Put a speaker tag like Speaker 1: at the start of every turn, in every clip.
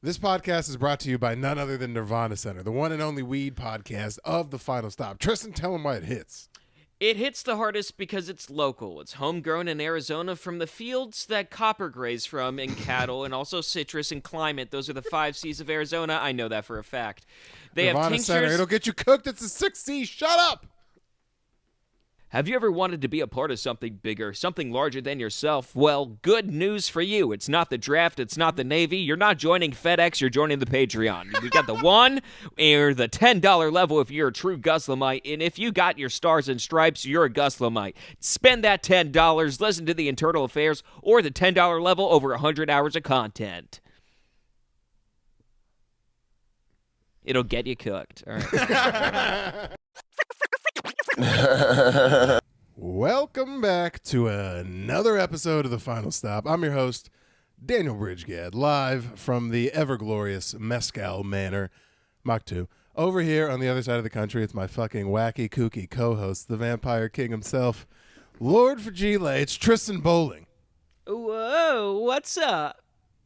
Speaker 1: This podcast is brought to you by none other than Nirvana Center, the one and only weed podcast of The Final Stop. Tristan, tell him why it hits.
Speaker 2: It hits the hardest because it's local. It's homegrown in Arizona from the fields that copper graze from and cattle and also citrus and climate. Those are the 5 C's of Arizona. I know that for a fact. They
Speaker 1: Nirvana
Speaker 2: have tinctures.
Speaker 1: Center, it'll get you cooked. It's the 6 C. Shut up!
Speaker 2: Have you ever wanted to be a part of something bigger, something larger than yourself? Well, good news for you. It's not the draft. It's not the Navy. You're not joining FedEx. You're joining the Patreon. We got the $1 or the $10 level if you're a true Guslamite. And if you got your stars and stripes, you're a Guslamite. Spend that $10. Listen to the internal affairs or the $10 level over 100 hours of content. It'll get you cooked. All right.
Speaker 1: Welcome back to another episode of The Final Stop. I'm your host, Daniel Bridgegad, live from the ever-glorious Mescal Manor, Mach 2. Over here on the other side of the country, it's my fucking wacky, kooky co-host, the Vampire King himself, Lord Fragile. It's Tristan Bowling.
Speaker 2: Whoa, what's up?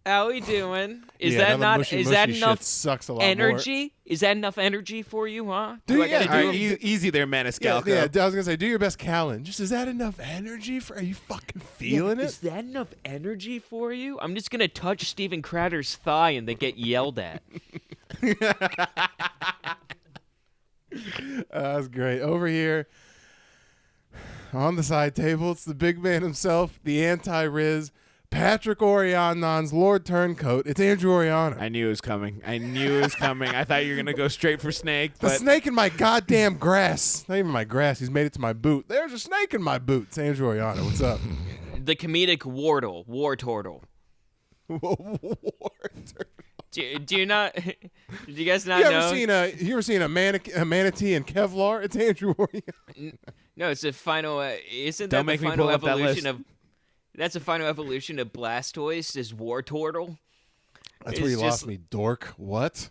Speaker 2: How we doing? Is
Speaker 1: Yeah,
Speaker 2: that
Speaker 1: mushy
Speaker 2: enough
Speaker 1: shit sucks a lot
Speaker 2: energy?
Speaker 1: more.
Speaker 2: Is that enough energy for you, huh?
Speaker 1: Dude,
Speaker 2: I gotta
Speaker 1: yeah,
Speaker 2: do
Speaker 3: Easy there, Maniscalco.
Speaker 1: Yeah, I was gonna say, do your best, Callan. Just, is that enough energy for? Are you fucking feeling
Speaker 2: Is
Speaker 1: it?
Speaker 2: that enough energy for you? I'm just gonna touch Steven Crowder's thigh and then get yelled at.
Speaker 1: That's great. Over here on the side table, it's the big man himself, the anti-Riz, Patrick Orianon's Lord Turncoat. It's Andrew Oriano.
Speaker 3: I knew it was coming. I thought you were going to go straight for Snake.
Speaker 1: The
Speaker 3: But
Speaker 1: snake in my goddamn grass. Not even my grass. He's made it to my boot. There's a snake in my boot. It's Andrew Oriano. What's up?
Speaker 2: The comedic war turtle. Do you not? Did you guys not know?
Speaker 1: You ever seen a manatee in Kevlar? It's Andrew Oriano.
Speaker 2: No, it's the final. Isn't
Speaker 3: Don't
Speaker 2: that
Speaker 3: make
Speaker 2: the
Speaker 3: me
Speaker 2: final
Speaker 3: pull up that
Speaker 2: evolution
Speaker 3: list.
Speaker 2: of? That's the final evolution of Blastoise. Is war turtle.
Speaker 1: That's where you lost me, dork. What?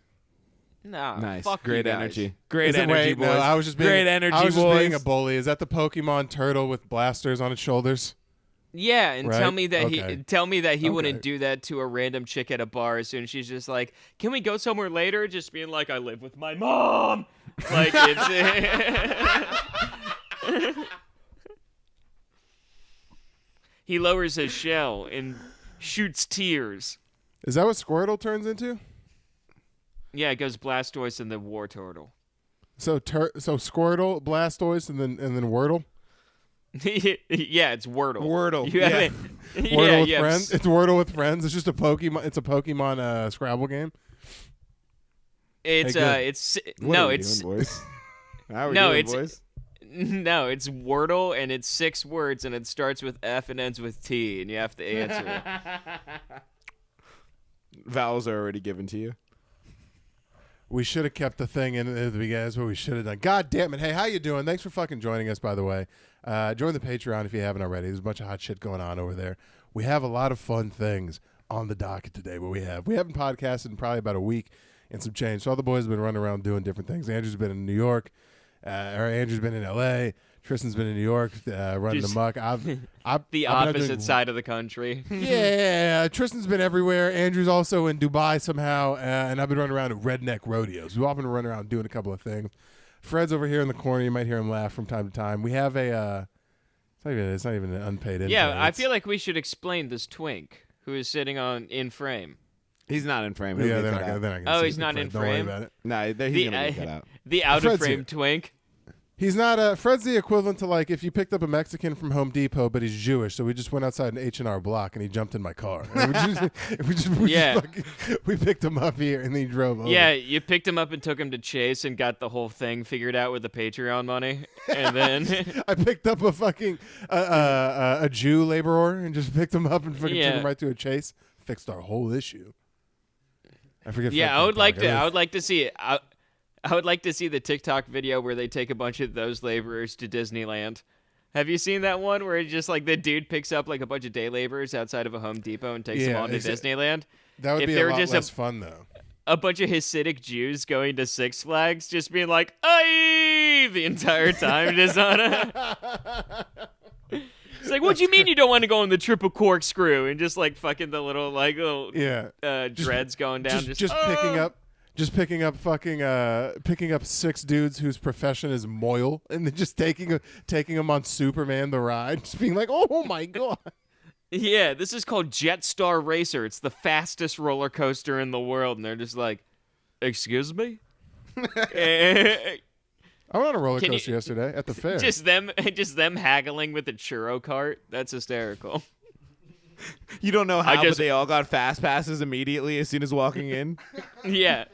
Speaker 2: No,
Speaker 3: nice.
Speaker 2: fuck
Speaker 3: Great
Speaker 2: you guys.
Speaker 3: energy. Great
Speaker 1: Is it-
Speaker 3: energy,
Speaker 1: wait,
Speaker 3: boys.
Speaker 1: No, I was just being,
Speaker 3: Great energy,
Speaker 1: I was just
Speaker 3: boys.
Speaker 1: being a bully. Is that the Pokemon turtle with blasters on its shoulders?
Speaker 2: Yeah, and
Speaker 1: Right?
Speaker 2: tell me that
Speaker 1: Okay.
Speaker 2: he wouldn't do that to a random chick at a bar as soon as she's just like, "Can we go somewhere later?" Just being like, "I live with my mom." Like it's. He lowers his shell and shoots tears.
Speaker 1: Is that what Squirtle turns into?
Speaker 2: Yeah, it goes Blastoise and then War Turtle.
Speaker 1: So Squirtle, Blastoise, and then Wordle.
Speaker 2: Yeah, it's Wordle.
Speaker 3: Wordle.
Speaker 2: You
Speaker 3: Yeah.
Speaker 2: haven't-
Speaker 1: Wordle with
Speaker 2: yeah,
Speaker 1: friends. It's Wordle with friends. It's just a Pokemon. It's a Pokemon Scrabble game.
Speaker 2: It's
Speaker 1: Hey,
Speaker 2: it's
Speaker 3: What
Speaker 2: no,
Speaker 3: are we
Speaker 2: it's
Speaker 3: doing, boys? How are we
Speaker 2: No,
Speaker 3: doing,
Speaker 2: it's-
Speaker 3: boys?
Speaker 2: no, it's Wordle and it's 6 words and it starts with F and ends with T and you have to answer it.
Speaker 3: Vowels are already given to you.
Speaker 1: We should have kept the thing in at the beginning. That's what we should have done. God damn it. Hey, how you doing? Thanks for fucking joining us, by the way. Join the Patreon if you haven't already. There's a bunch of hot shit going on over there. We have a lot of fun things on the docket today. But we haven't podcasted in probably about a week and some change. So all the boys have been running around doing different things. Andrew's been in New York. Andrew's been in L.A. Tristan's been in New York running
Speaker 2: Just
Speaker 1: amok.
Speaker 2: The
Speaker 1: I've been
Speaker 2: opposite
Speaker 1: doing-
Speaker 2: side of the country.
Speaker 1: Yeah, Tristan's been everywhere. Andrew's also in Dubai somehow, and I've been running around at redneck rodeos. We've all been running around doing a couple of things. Fred's over here in the corner. You might hear him laugh from time to time. We have a it's not even an unpaid intern.
Speaker 2: Yeah, I
Speaker 1: It's-
Speaker 2: feel like we should explain this twink who is sitting in frame.
Speaker 3: He's not in frame.
Speaker 1: yeah, they're not gonna
Speaker 2: Oh,
Speaker 1: see
Speaker 2: he's
Speaker 1: it,
Speaker 2: not
Speaker 1: Fred.
Speaker 2: in
Speaker 1: Don't worry
Speaker 2: frame?
Speaker 1: about it.
Speaker 3: Nah, he's
Speaker 2: The,
Speaker 3: going to get cut out.
Speaker 2: the out of
Speaker 1: Fred's
Speaker 2: frame
Speaker 1: here.
Speaker 2: twink.
Speaker 1: He's not. Fred's the equivalent to like if you picked up a Mexican from Home Depot, but he's Jewish. So we just went outside an H&R Block, and he jumped in my car. And we picked him up here, and then he drove over.
Speaker 2: Yeah, you picked him up and took him to Chase and got the whole thing figured out with the Patreon money, and then
Speaker 1: I picked up a fucking a Jew laborer and just picked him up and fucking took
Speaker 2: Yeah.
Speaker 1: him right to a Chase. Fixed our whole issue. I forget.
Speaker 2: yeah,
Speaker 1: Fred
Speaker 2: I would like to.
Speaker 1: Parker.
Speaker 2: I would like to see it. I would like to see the TikTok video where they take a bunch of those laborers to Disneyland. Have you seen that one where it's just like the dude picks up like a bunch of day laborers outside of a Home Depot and takes them
Speaker 1: Yeah,
Speaker 2: on to Disneyland?
Speaker 1: That would
Speaker 2: if
Speaker 1: be
Speaker 2: they
Speaker 1: a
Speaker 2: were
Speaker 1: lot
Speaker 2: just
Speaker 1: less fun though.
Speaker 2: A bunch of Hasidic Jews going to Six Flags, just being like, "Aye!" the entire time, just on a. It's like, what do you mean you don't want to go in the triple corkscrew? And just like fucking the little like little dreads going down.
Speaker 1: Just picking up 6 dudes whose profession is moil, and then just taking them on Superman the ride, just being like, oh my god.
Speaker 2: Yeah, this is called Jetstar Racer. It's the fastest roller coaster in the world, and they're just like, excuse me.
Speaker 1: I went on a roller coaster yesterday at the fair.
Speaker 2: Just them haggling with the churro cart. That's hysterical.
Speaker 3: You don't know how, but they all got fast passes immediately as soon as walking in.
Speaker 2: Yeah.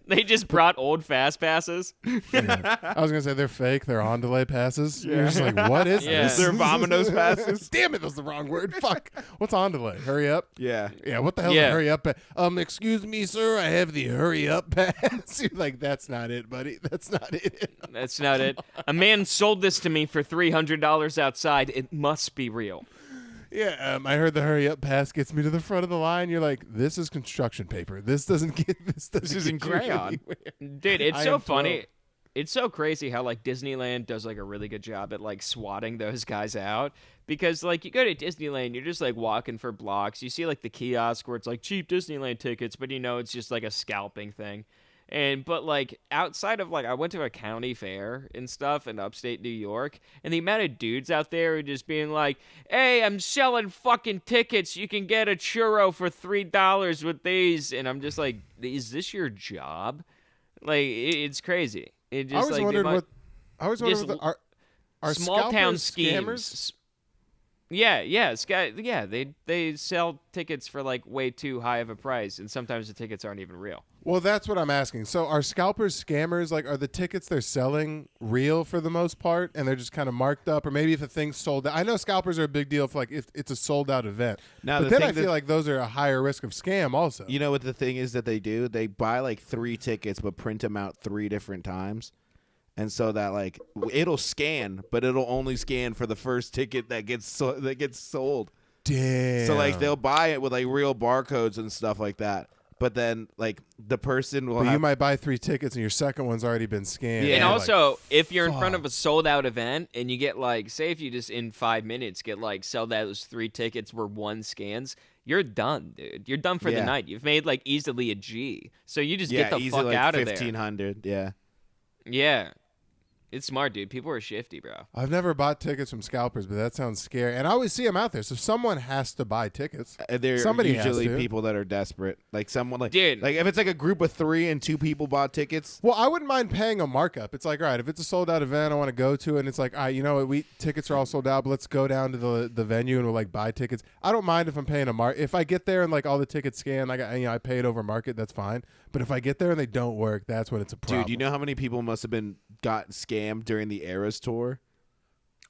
Speaker 2: They just brought old fast passes.
Speaker 1: Yeah. I was going to say they're fake. They're on delay passes. Yeah. You're just like, what is this?
Speaker 3: They're Vominos passes.
Speaker 1: Damn it, that was the wrong word. Fuck. What's on delay? Hurry up?
Speaker 3: Yeah.
Speaker 1: Yeah, what the hell is a hurry up pass? Excuse me, sir, I have the hurry up pass. You're like, that's not it, buddy. That's not it.
Speaker 2: That's not it. A man sold this to me for $300 outside. It must be real.
Speaker 1: Yeah, I heard the hurry up pass gets me to the front of the line. You're like, this is construction paper. This isn't
Speaker 3: crayon.
Speaker 2: Dude, it's so funny. It's so crazy how like Disneyland does like a really good job at like swatting those guys out, because like you go to Disneyland, you're just like walking for blocks. You see like the kiosk where it's like cheap Disneyland tickets, but you know it's just like a scalping thing. But like outside of like, I went to a county fair and stuff in upstate New York, and the amount of dudes out there are just being like, hey, I'm selling fucking tickets. You can get a churro for $3 with these. And I'm just like, is this your job? Like, it's crazy. It just,
Speaker 1: I always wondered what are
Speaker 2: small town
Speaker 1: scammers?
Speaker 2: schemes. Yeah. They sell tickets for like way too high of a price, and sometimes the tickets aren't even real.
Speaker 1: Well, that's what I'm asking. So are scalpers scammers? Like, are the tickets they're selling real for the most part, and they're just kind of marked up? Or maybe if a thing's sold out. I know scalpers are a big deal if it's a sold out event.
Speaker 3: Now,
Speaker 1: but then I feel like those are a higher risk of scam also.
Speaker 3: You know what the thing is that they do? They buy like 3 tickets but print them out 3 different times. And so that like it'll scan, but it'll only scan for the first ticket that gets sold.
Speaker 1: Damn.
Speaker 3: So like they'll buy it with like real barcodes and stuff like that. But then like the person will.
Speaker 1: But you might buy 3 tickets and your second one's already been scanned.
Speaker 2: Yeah. And also, like, if you're in front of a sold out event and you get like, say if you just in 5 minutes get like sell those 3 tickets where 1 scans, you're done, dude. You're done for the night. You've made like easily a G. So you just get the fuck
Speaker 3: like
Speaker 2: out of there.
Speaker 3: 1,500. Yeah.
Speaker 2: Yeah. It's smart, dude. People are shifty, bro.
Speaker 1: I've never bought tickets from scalpers, but that sounds scary. And I always see them out there. So someone has to buy tickets.
Speaker 3: They're
Speaker 1: Somebody
Speaker 3: usually
Speaker 1: has to.
Speaker 3: people that are desperate. Like someone like,
Speaker 2: dude,
Speaker 3: like if it's like a group of 3 and 2 people bought tickets.
Speaker 1: Well, I wouldn't mind paying a markup. It's like, all right, if it's a sold out event I want to go to, and it's like, all right, you know what, tickets are all sold out, but let's go down to the venue and we'll like buy tickets. I don't mind if I'm paying a mark. If I get there and like all the tickets scan, I pay it over market, that's fine. But if I get there and they don't work, that's when it's a problem.
Speaker 3: Dude, you know how many people must have got scammed during the Eras tour?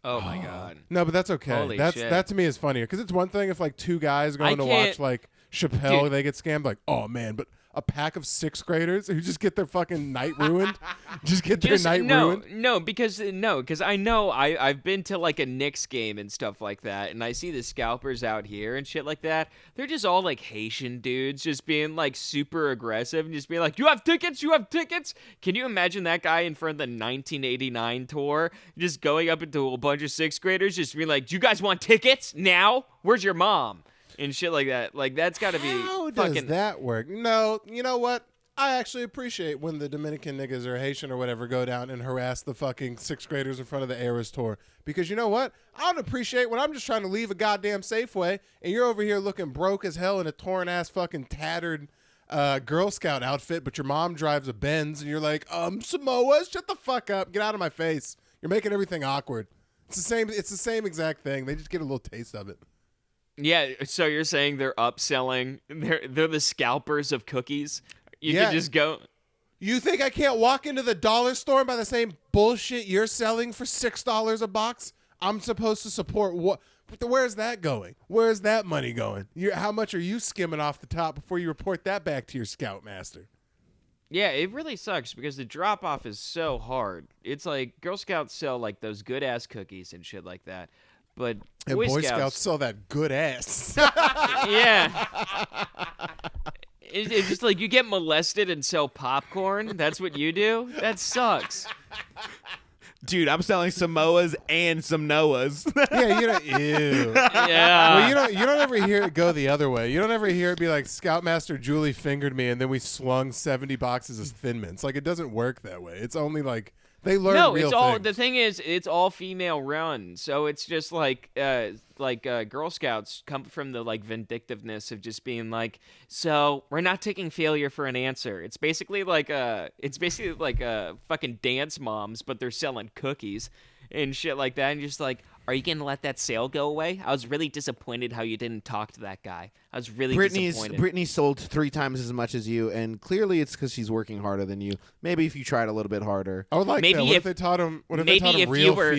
Speaker 2: Oh my god.
Speaker 1: No, but that's okay.
Speaker 2: Holy shit.
Speaker 1: That to me is funnier, because it's one thing if like 2 guys going to watch like Chappelle,
Speaker 2: Dude.
Speaker 1: they get scammed, like, oh man, but a pack of 6th graders who just get their fucking night ruined, ruined.
Speaker 2: No, because I know I've been to like a Knicks game and stuff like that, and I see the scalpers out here and shit like that. They're just all like Haitian dudes, just being like super aggressive and just being like, "You have tickets? You have tickets?" Can you imagine that guy in front of the 1989 tour, just going up into a bunch of 6th graders, just being like, "Do you guys want tickets now? Where's your mom?" And shit like that. Like, that's got to be
Speaker 1: How
Speaker 2: fucking...
Speaker 1: does that work? No, you know what? I actually appreciate when the Dominican niggas or Haitian or whatever go down and harass the fucking 6th graders in front of the Eras tour. Because you know what? I don't appreciate when I'm just trying to leave a goddamn Safeway and you're over here looking broke as hell in a torn-ass fucking tattered Girl Scout outfit, but your mom drives a Benz and you're like, Samoas, shut the fuck up. Get out of my face. You're making everything awkward. It's the same exact thing. They just get a little taste of it.
Speaker 2: Yeah, so you're saying they're upselling, they're the scalpers of cookies? You could just go...
Speaker 1: You think I can't walk into the dollar store and buy the same bullshit you're selling for $6 a box? I'm supposed to support what? Where's that going? Where's that money going? How much are you skimming off the top before you report that back to your Scoutmaster?
Speaker 2: Yeah, it really sucks because the drop-off is so hard. It's like Girl Scouts sell like those good-ass cookies and shit like that. But
Speaker 1: Boy Scouts sell that good ass.
Speaker 2: Yeah. It's just like you get molested and sell popcorn. That's what you do? That sucks.
Speaker 3: Dude, I'm selling Samoas and some Noahs.
Speaker 1: Yeah, you know, ew.
Speaker 2: Yeah.
Speaker 1: Well, you don't ever hear it go the other way. You don't ever hear it be like Scoutmaster Julie fingered me, and then we slung 70 boxes of Thin Mints. Like, it doesn't work that way. It's only like they learn
Speaker 2: No,
Speaker 1: real
Speaker 2: it's all.
Speaker 1: things.
Speaker 2: The thing is, it's all female run, so it's just like Girl Scouts come from the like vindictiveness of just being like, so we're not taking failure for an answer. It's basically like fucking dance moms, but they're selling cookies and shit like that, and just like, are you gonna let that sale go away? I was really disappointed how you didn't talk to that guy. I was really disappointed.
Speaker 3: Brittany sold 3 times as much as you, and clearly it's because she's working harder than you. Maybe if you tried a little bit harder.
Speaker 1: I would like
Speaker 2: Maybe
Speaker 1: that. What if
Speaker 2: if-
Speaker 1: they taught him? What if they
Speaker 2: maybe
Speaker 1: taught him
Speaker 2: if
Speaker 1: real
Speaker 2: you were,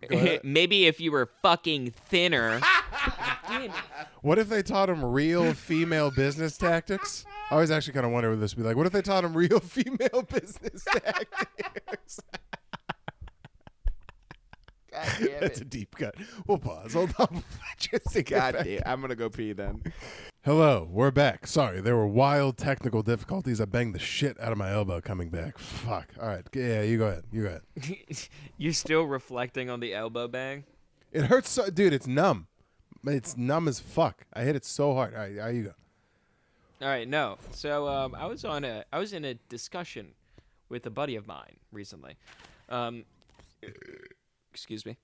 Speaker 1: Go ahead.
Speaker 2: maybe if you were fucking thinner.
Speaker 1: What if they taught him real female business tactics? I always actually kind of wonder what this would be like. What if they taught him real female business tactics?
Speaker 3: God damn
Speaker 1: That's a deep cut. We'll pause. Hold on. Just to get
Speaker 3: God
Speaker 1: back.
Speaker 3: damn. I'm going to go pee then.
Speaker 1: Hello, we're back. Sorry, there were wild technical difficulties. I banged the shit out of my elbow coming back. Fuck. All right. Yeah, you go ahead. You go ahead.
Speaker 2: You're still reflecting on the elbow bang?
Speaker 1: It hurts so, dude. It's numb. It's numb as fuck. I hit it so hard. All right, there you go.
Speaker 2: All right, no. So I was in a discussion with a buddy of mine recently. Excuse me.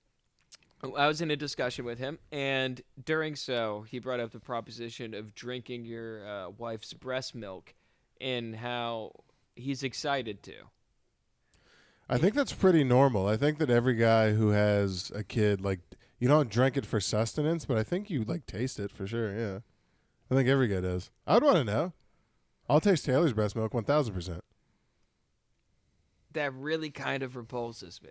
Speaker 2: I was in a discussion with him, and during so, he brought up the proposition of drinking your wife's breast milk and how he's excited to.
Speaker 1: I think that's pretty normal. I think that every guy who has a kid, like, you don't drink it for sustenance, but I think you, like, taste it for sure, yeah. I think every guy does. I would want to know. I'll taste Taylor's breast milk 1,000%.
Speaker 2: That really kind of repulses me.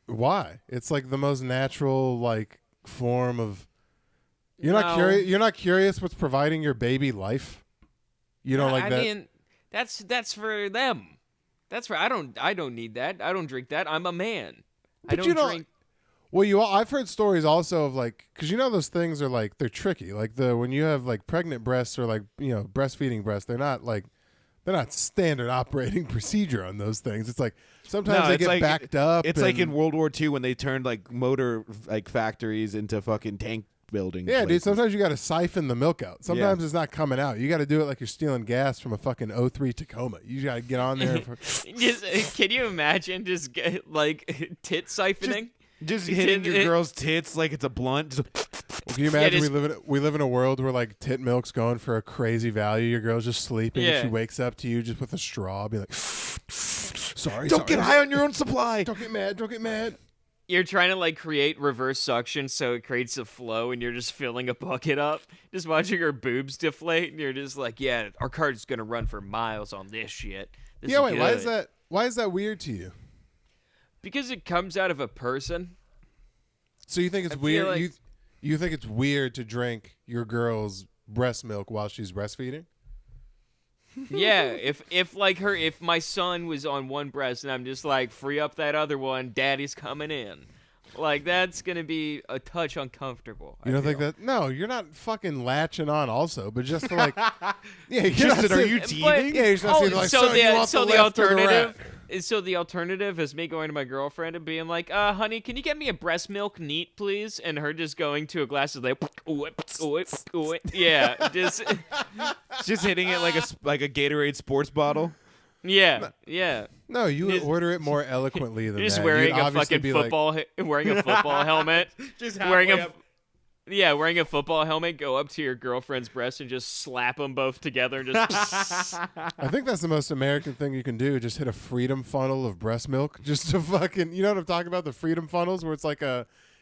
Speaker 1: Why? It's like the most natural, like, form of... You're
Speaker 2: No.
Speaker 1: not curious. You're not curious what's providing your baby life. You don't like
Speaker 2: I
Speaker 1: that.
Speaker 2: mean, that's for them. That's for I don't need that. I don't drink that. I'm a man. I
Speaker 1: But you
Speaker 2: don't
Speaker 1: don't-
Speaker 2: drink.
Speaker 1: Well, I've heard stories also of like, because you know those things are like they're tricky. Like when you have like pregnant breasts or like breastfeeding breasts, they're not standard operating procedure on those things. It's like sometimes they
Speaker 3: it's
Speaker 1: get
Speaker 3: like-
Speaker 1: backed up.
Speaker 3: It's like in
Speaker 1: and-
Speaker 3: World War II when they turned like motor like factories into fucking tank building.
Speaker 1: Yeah, dude.
Speaker 3: places.
Speaker 1: Sometimes you got to siphon the milk out. Sometimes it's not coming out. You got to do it like you're stealing gas from a fucking '03 Tacoma. You got to get on there.
Speaker 2: Can you imagine just like tit siphoning?
Speaker 3: Just hitting your girl's tits like it's a blunt.
Speaker 1: Can you imagine
Speaker 2: just-
Speaker 1: we live in a world where like tit milk's going for a crazy value. Your girl's just sleeping and she
Speaker 2: Yeah.
Speaker 1: wakes up to you just with a straw, be like, sorry,
Speaker 3: Don't get
Speaker 1: sorry.
Speaker 3: high on your own supply.
Speaker 1: Don't get mad. Don't get mad.
Speaker 2: You're trying to like create reverse suction so it creates a flow, and you're just filling a bucket up, just watching her boobs deflate, and you're just like, yeah, our car's gonna run for miles on this shit. This
Speaker 1: Yeah, wait.
Speaker 2: good.
Speaker 1: Why is that weird to you?
Speaker 2: Because it comes out of a person.
Speaker 1: So you think it's
Speaker 2: I feel
Speaker 1: weird?
Speaker 2: like-
Speaker 1: You think it's weird to drink your girl's breast milk while she's breastfeeding?
Speaker 2: Yeah, if my son was on one breast and I'm just like, free up that other one, daddy's coming in. Like, that's gonna be a touch uncomfortable.
Speaker 1: You don't think that? No, you're not fucking latching on. Also, but just to like, yeah, you're
Speaker 3: Just
Speaker 1: not
Speaker 3: that, are
Speaker 1: sitting-
Speaker 3: you
Speaker 2: But-
Speaker 3: teething?
Speaker 1: Yeah, you're not sitting like,
Speaker 2: so
Speaker 1: son, you want
Speaker 2: so
Speaker 1: the
Speaker 2: the
Speaker 1: left or the
Speaker 2: alternative
Speaker 1: right?
Speaker 2: So the alternative is me going to my girlfriend and being like, honey, can you get me a breast milk neat, please? And her just going to a glass of like, yeah,
Speaker 3: Just hitting it like a Gatorade sports bottle.
Speaker 2: yeah.
Speaker 1: No, you would
Speaker 2: Just-
Speaker 1: order it more eloquently than
Speaker 2: You're just
Speaker 1: that.
Speaker 2: wearing
Speaker 1: You'd
Speaker 2: a
Speaker 1: obviously
Speaker 2: fucking
Speaker 1: be like,
Speaker 2: football, wearing a football helmet,
Speaker 3: Just
Speaker 2: wearing
Speaker 3: halfway
Speaker 2: a,
Speaker 3: up.
Speaker 2: yeah, wearing a football helmet. Go up to your girlfriend's breast and just slap them both together and just.
Speaker 1: I think that's the most American thing you can do. Just hit a freedom funnel of breast milk. Just to fucking, you know what I'm talking about? The freedom funnels where it's like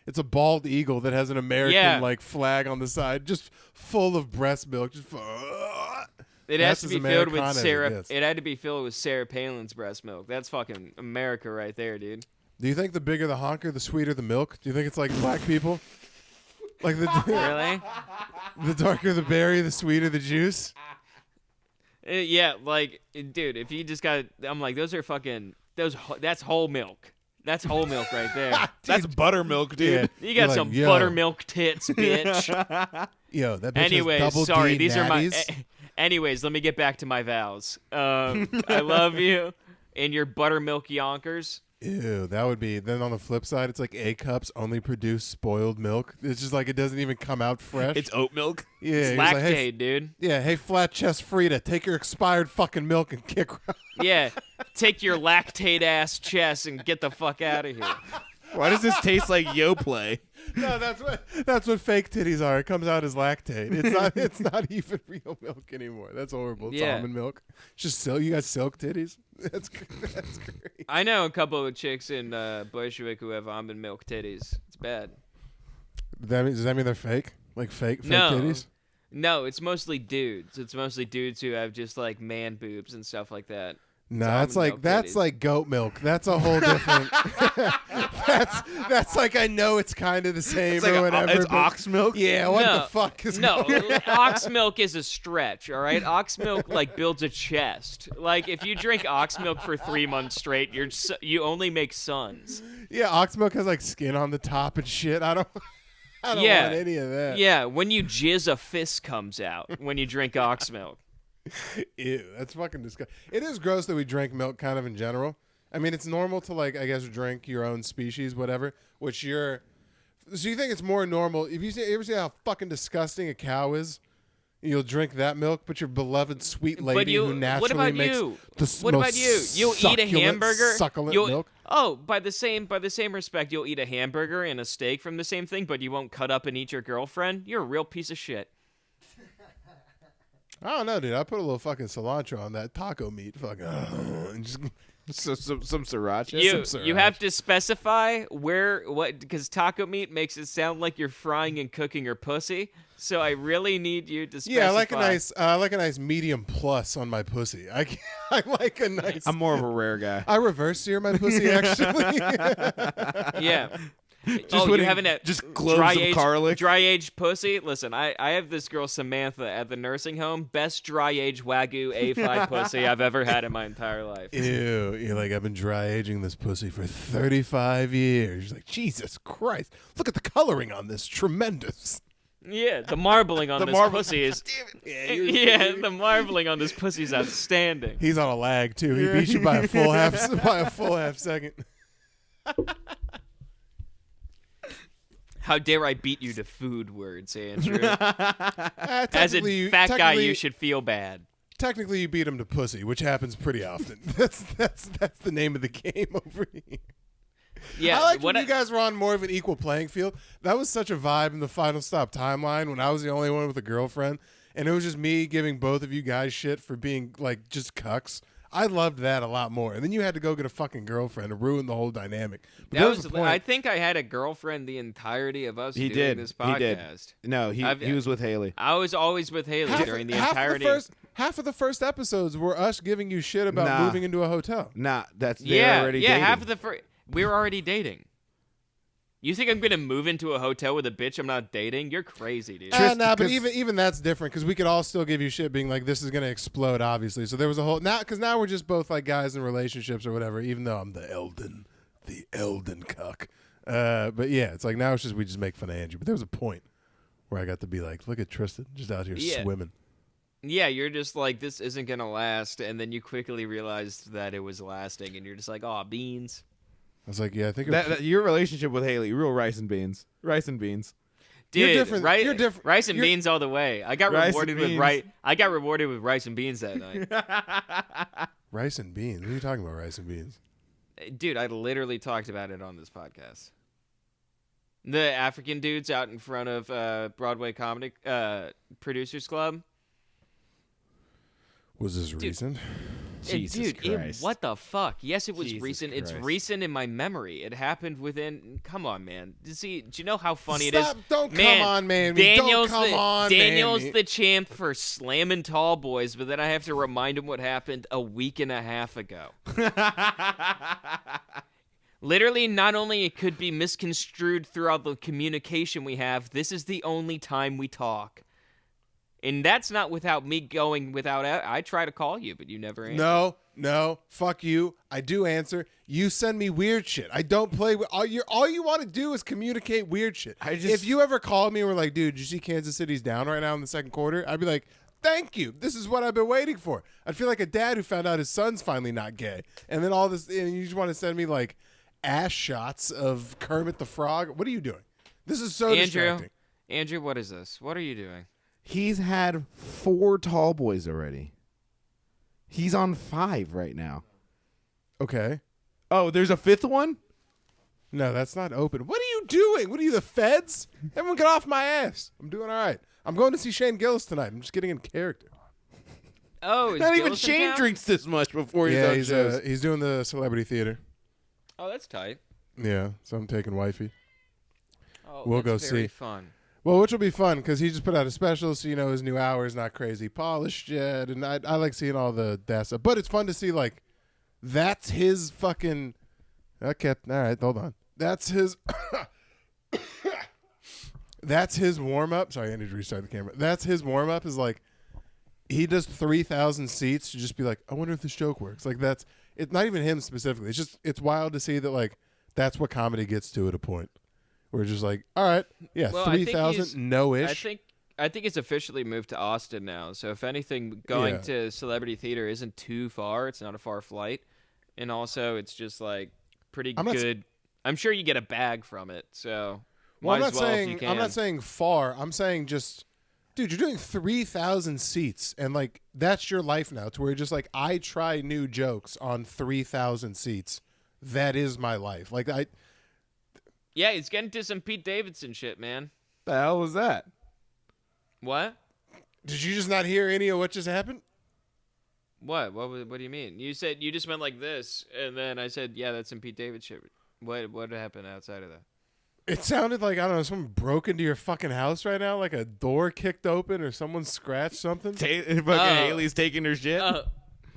Speaker 1: it's a bald eagle that has an American
Speaker 2: Yeah.
Speaker 1: like flag on the side, just full of breast milk. Just
Speaker 2: It
Speaker 1: That's
Speaker 2: has to
Speaker 1: as
Speaker 2: be filled
Speaker 1: Americana
Speaker 2: with
Speaker 1: as it
Speaker 2: Sarah.
Speaker 1: gets.
Speaker 2: It had to be filled with Sarah Palin's breast milk. That's fucking America right there, dude.
Speaker 1: Do you think the bigger the honker, the sweeter the milk? Do you think it's like black people? Like
Speaker 2: Really?
Speaker 1: the darker the berry, the sweeter the juice?
Speaker 2: Yeah, like, dude, if you just got, I'm like, those are fucking, that's whole milk. That's whole milk right there.
Speaker 3: That's buttermilk, dude.
Speaker 2: You
Speaker 1: You're
Speaker 2: got
Speaker 1: like,
Speaker 2: some
Speaker 1: yo,
Speaker 2: buttermilk tits, bitch.
Speaker 1: Yo, that bitch has
Speaker 2: Anyways,
Speaker 1: double
Speaker 2: sorry,
Speaker 1: D
Speaker 2: these are my.
Speaker 1: natties.
Speaker 2: Anyways, let me get back to my vows. I love you and your buttermilk yonkers.
Speaker 1: Ew, that would be. Then on the flip side, it's like A cups only produce spoiled milk. It's just like it doesn't even come out fresh.
Speaker 3: It's oat milk.
Speaker 1: Yeah,
Speaker 2: It's
Speaker 1: he's
Speaker 2: lactate,
Speaker 1: like, hey,
Speaker 2: dude.
Speaker 1: yeah, hey, flat chest Frida, take your expired fucking milk and kick.
Speaker 2: Yeah, take your lactate ass chest and get the fuck out of here.
Speaker 3: Why does this taste like Yoplait?
Speaker 1: No, that's what fake titties are. It comes out as lactate. It's not even real milk anymore. That's horrible. It's
Speaker 2: Yeah.
Speaker 1: almond milk. It's just silk. You got silk titties. That's great.
Speaker 2: I know a couple of chicks in Bushwick who have almond milk titties. It's bad.
Speaker 1: Does that mean they're fake? Like fake
Speaker 2: No.
Speaker 1: titties?
Speaker 2: No, it's mostly dudes. It's mostly dudes who have just like man boobs and stuff like that.
Speaker 1: No,
Speaker 2: almond
Speaker 1: that's like
Speaker 2: milk
Speaker 1: that's
Speaker 2: titties.
Speaker 1: like goat milk. That's a whole different. that's like I know it's kind of the same
Speaker 3: It's like
Speaker 1: or whatever.
Speaker 3: it's
Speaker 1: but-
Speaker 3: ox milk.
Speaker 1: Yeah, what
Speaker 2: No,
Speaker 1: the fuck is
Speaker 2: No,
Speaker 1: going on?
Speaker 2: ox milk is a stretch, all right? Ox milk like builds a chest. Like if you drink ox milk for 3 months straight, you only make sons.
Speaker 1: Yeah, ox milk has like skin on the top and shit. I don't
Speaker 2: Yeah.
Speaker 1: want any of that.
Speaker 2: Yeah, when you jizz, a fist comes out when you drink ox milk.
Speaker 1: Ew, that's fucking disgusting. It is gross that we drink milk kind of in general. I mean, it's normal to like, I guess, drink your own species, whatever, which you're. So you think it's more normal if you ever see how fucking disgusting a cow is? You'll drink that milk, but your beloved sweet lady who naturally
Speaker 2: what about
Speaker 1: makes
Speaker 2: you?
Speaker 1: the
Speaker 2: What about
Speaker 1: most
Speaker 2: you? You'll eat a hamburger.
Speaker 1: succulent
Speaker 2: You'll,
Speaker 1: milk.
Speaker 2: Oh, by the same respect, you'll eat a hamburger and a steak from the same thing, but you won't cut up and eat your girlfriend. You're a real piece of shit.
Speaker 1: I don't know, dude. I put a little fucking cilantro on that taco meat, fucking, and just
Speaker 3: Some sriracha.
Speaker 2: You have to specify because taco meat makes it sound like you're frying and cooking her pussy. So I really need you to specify.
Speaker 1: yeah, I like a nice medium plus on my pussy. I like a nice.
Speaker 3: I'm more of a rare guy.
Speaker 1: I reverse sear my pussy actually.
Speaker 2: Yeah.
Speaker 3: Just
Speaker 2: You having a
Speaker 3: just cloves of garlic.
Speaker 2: Dry aged pussy? Listen, I have this girl Samantha at the nursing home. Best dry aged Wagyu A5 pussy I've ever had in my entire life.
Speaker 1: Ew, you're like, I've been dry aging this pussy for 35 years. You're like, Jesus Christ, look at the coloring on this, tremendous.
Speaker 2: Yeah, the marbling on this pussy is. Yeah, the marbling on this pussy is outstanding.
Speaker 1: He's on a lag too. He beat you by a full half second.
Speaker 2: How dare I beat you to food words, Andrew? As a
Speaker 1: Technically,
Speaker 2: fat guy,
Speaker 1: technically-
Speaker 2: you should feel bad.
Speaker 1: Technically, you beat him to pussy, which happens pretty often. That's the name of the game over here.
Speaker 2: Yeah,
Speaker 1: I like when you guys were on more of an equal playing field. That was such a vibe in the Final Stop timeline when I was the only one with a girlfriend, and it was just me giving both of you guys shit for being like just cucks. I loved that a lot more. And then you had to go get a fucking girlfriend and ruin the whole dynamic. But there was a point.
Speaker 2: I think I had a girlfriend the entirety of us
Speaker 3: He
Speaker 2: doing
Speaker 3: did.
Speaker 2: this
Speaker 3: He did.
Speaker 2: podcast.
Speaker 3: No, he was with Haley.
Speaker 2: I was always with Haley during the entirety.
Speaker 1: Half of the first episodes were us giving you shit about
Speaker 3: Nah.
Speaker 1: moving into a hotel.
Speaker 3: Nah, they're already dating.
Speaker 2: half of the first. We were already dating. You think I'm gonna move into a hotel with a bitch I'm not dating? You're crazy, dude.
Speaker 1: Nah, but
Speaker 3: 'cause-
Speaker 1: even that's different because we could all still give you shit being like, this is going to explode, obviously. So there was a whole... Now we're just both like guys in relationships or whatever, even though I'm the Elden cuck. But yeah, it's like now it's just we just make fun of Andrew. But there was a point where I got to be like, look at Tristan just out here swimming.
Speaker 2: Yeah, you're just like, this isn't gonna last, and then you quickly realized that it was lasting, and you're just like, oh, beans.
Speaker 1: I was like, yeah, I think... it was,
Speaker 3: That your relationship with Haley, real rice and beans. Rice and beans.
Speaker 2: Dude,
Speaker 1: You're different.
Speaker 2: Rice,
Speaker 1: You're different.
Speaker 2: rice and
Speaker 1: You're-
Speaker 2: beans all the way. I got
Speaker 3: Rice
Speaker 2: rewarded
Speaker 3: and
Speaker 2: with
Speaker 3: beans.
Speaker 2: I got rewarded with rice and beans that night.
Speaker 1: rice and beans. What are you talking about, rice and beans?
Speaker 2: Dude, I literally talked about it on this podcast. The African dudes out in front of Broadway Comedy Producers Club.
Speaker 1: Was this recent?
Speaker 3: Jesus Christ.
Speaker 2: What the fuck? Yes, it was
Speaker 3: Jesus
Speaker 2: recent. It's
Speaker 3: Christ.
Speaker 2: recent in my memory. It happened within. Come on, man. See, do you know how funny
Speaker 1: Stop.
Speaker 2: it is?
Speaker 1: Don't
Speaker 2: Man,
Speaker 1: come on, man.
Speaker 2: Daniel's
Speaker 1: Don't come
Speaker 2: the,
Speaker 1: on,
Speaker 2: Daniel's
Speaker 1: man.
Speaker 2: the champ for slamming tall boys, but then I have to remind him what happened a week and a half ago. Literally, not only it could be misconstrued throughout the communication we have, this is the only time we talk. And that's not without me going without. I try to call you, but you never answer.
Speaker 1: No, fuck you. I do answer. You send me weird shit. I don't play with all you want to do is communicate weird shit. If you ever called me and were like, dude, did you see Kansas City's down right now in the second quarter? I'd be like, thank you. This is what I've been waiting for. I'd feel like a dad who found out his son's finally not gay. And then all this, and you just want to send me like ass shots of Kermit the Frog. What are you doing? This is so distracting.
Speaker 2: Andrew, what is this? What are you doing?
Speaker 3: He's had 4 tall boys already. He's on 5 right now.
Speaker 1: Okay.
Speaker 3: Oh, there's a 5th one?
Speaker 1: No, that's not open. What are you doing? What are you, the feds? Everyone get off my ass. I'm doing all right. I'm going to see Shane Gillis tonight. I'm just getting in character.
Speaker 2: Oh, is
Speaker 3: Not even
Speaker 2: Gillis in
Speaker 3: Shane
Speaker 2: town?
Speaker 3: drinks this much before he's on shows.
Speaker 1: He's doing the celebrity theater.
Speaker 2: Oh, that's tight.
Speaker 1: Yeah, so I'm taking wifey.
Speaker 2: Oh,
Speaker 1: We'll
Speaker 2: that's
Speaker 1: go
Speaker 2: very
Speaker 1: see.
Speaker 2: Fun.
Speaker 1: Well, which will be fun because he just put out a special, so his new hour is not crazy polished yet, and I like seeing all that stuff. But it's fun to see like that's his fucking. Okay, all right, hold on. That's his. That's his warm up. Sorry, I need to restart the camera. That's his warm up. Is like he does 3,000 seats to just be like, I wonder if this joke works. Like that's it's not even him specifically. It's wild to see that like that's what comedy gets to at a point. We're just like, all right, yeah,
Speaker 2: Well,
Speaker 1: 3,000, no-ish.
Speaker 2: I think it's officially moved to Austin now. So if anything, going to celebrity theater isn't too far. It's not a far flight, and also it's just like pretty good. I'm sure you get a bag from it. So
Speaker 1: well,
Speaker 2: might as well if you can.
Speaker 1: I'm not saying far. I'm saying just, dude, you're doing 3,000 seats, and like that's your life now. To where you're just like, I try new jokes on 3,000 seats. That is my life. Like
Speaker 2: Yeah, he's getting to some Pete Davidson shit, man.
Speaker 3: The hell was that?
Speaker 2: What?
Speaker 1: Did you just not hear any of what just happened?
Speaker 2: What? What do you mean? You said you just went like this, and then I said, yeah, that's some Pete Davidson shit. What happened outside of that?
Speaker 1: It sounded like, I don't know, someone broke into your fucking house right now, like a door kicked open or someone scratched something.
Speaker 3: Fucking Haley's taking her shit.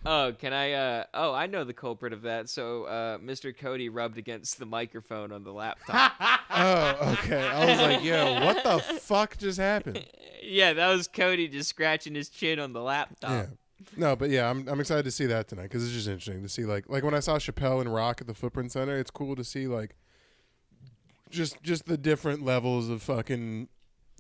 Speaker 2: Can I? I know the culprit of that. So, Mr. Cody rubbed against the microphone on the laptop.
Speaker 1: Oh, okay. I was like, yo, what the fuck just happened?
Speaker 2: Yeah, that was Cody just scratching his chin on the laptop.
Speaker 1: Yeah. No, but yeah, I'm excited to see that tonight because it's just interesting to see like when I saw Chappelle and Rock at the Footprint Center, it's cool to see like just the different levels of fucking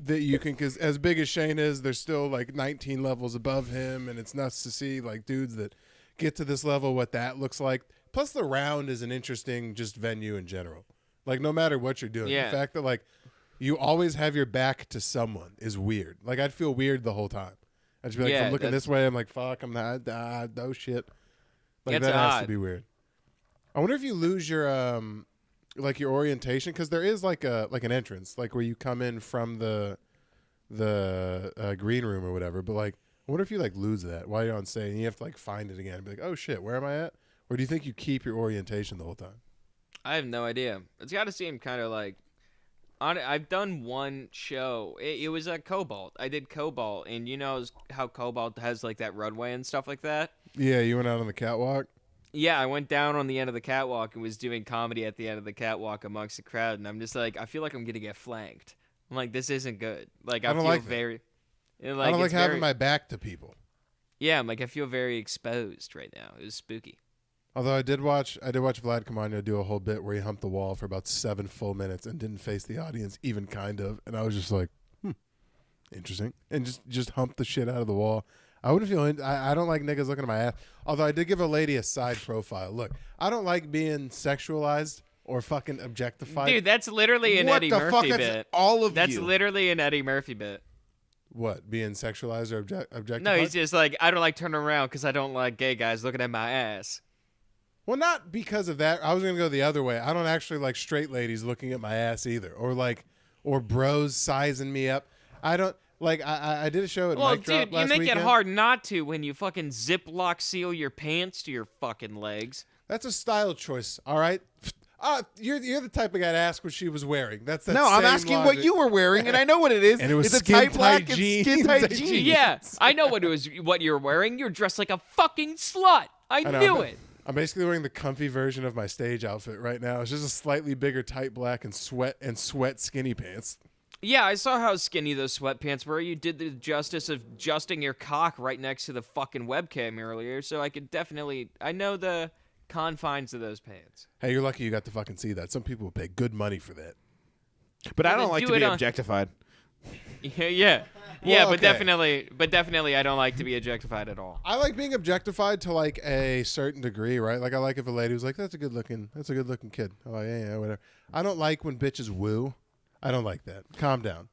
Speaker 1: that you can, because as big as Shane is, there's still like 19 levels above him, and it's nuts to see like dudes that get to this level, what that looks like. Plus the Round is an interesting just venue in general. Like no matter what you're doing, the fact that like you always have your back to someone is weird. Like I'd feel weird the whole time. I'd just be like, if I'm looking this way, I'm like, fuck, I'm not, no shit. Like that has to be weird. I wonder if you lose your like your orientation, because there is like an entrance, like where you come in from the green room or whatever. But like, I wonder if you like lose that while you're on stage and you have to like find it again and be like, oh shit, where am I at? Or do you think you keep your orientation the whole time?
Speaker 2: I have no idea. It's got to seem kind of like. I've done one show. It was at Cobalt. I did Cobalt, and you know how Cobalt has like that runway and stuff like that?
Speaker 1: Yeah, you went out on the catwalk?
Speaker 2: Yeah, I went down on the end of the catwalk and was doing comedy at the end of the catwalk amongst the crowd, and I'm just like, I feel like I'm going to get flanked. I'm like, this isn't good. Like, I
Speaker 1: don't
Speaker 2: feel
Speaker 1: like
Speaker 2: very...
Speaker 1: I don't like having my back to people.
Speaker 2: Yeah, I'm like, I feel very exposed right now. It was spooky.
Speaker 1: Although I did watch Vlad Camargo do a whole bit where he humped the wall for about 7 full minutes and didn't face the audience even kind of, and I was just like, interesting, and just humped the shit out of the wall. I wouldn't feel. I don't like niggas looking at my ass. Although I did give a lady a side profile. Look, I don't like being sexualized or fucking objectified.
Speaker 2: Dude, that's literally an Eddie Murphy bit. That's literally an Eddie Murphy bit.
Speaker 1: What, being sexualized or objectified?
Speaker 2: No, he's just like, I don't like turning around because I don't like gay guys looking at my ass.
Speaker 1: Well, not because of that. I was gonna go the other way. I don't actually like straight ladies looking at my ass either, or bros sizing me up. I don't like. I did a show at Mic Drop last weekend.
Speaker 2: Well, dude, you make it hard not to when you fucking Ziploc seal your pants to your fucking legs.
Speaker 1: That's a style choice, all right. You're the type of guy to ask what she was wearing. That's that.
Speaker 3: No, I'm asking what you were wearing, and I know what it is.
Speaker 1: And it was
Speaker 3: it's a tight black
Speaker 1: jeans.
Speaker 3: Skin tight jeans.
Speaker 2: Yeah, I know what you're wearing. You're dressed like a fucking slut. I knew it.
Speaker 1: I'm basically wearing the comfy version of my stage outfit right now. It's just a slightly bigger tight black and sweat skinny pants.
Speaker 2: Yeah, I saw how skinny those sweatpants were. You did the justice of adjusting your cock right next to the fucking webcam earlier, so I could definitely... I know the confines of those pants.
Speaker 1: Hey, you're lucky you got to fucking see that. Some people would pay good money for that.
Speaker 3: But I don't like to be objectified.
Speaker 2: Yeah,
Speaker 1: Well,
Speaker 2: but
Speaker 1: okay.
Speaker 2: definitely, I don't like to be objectified at all.
Speaker 1: I like being objectified to like a certain degree, right? Like I like if a lady was like, that's a good looking kid. I'm like, yeah, whatever. I don't like when bitches woo. I don't like that. Calm down.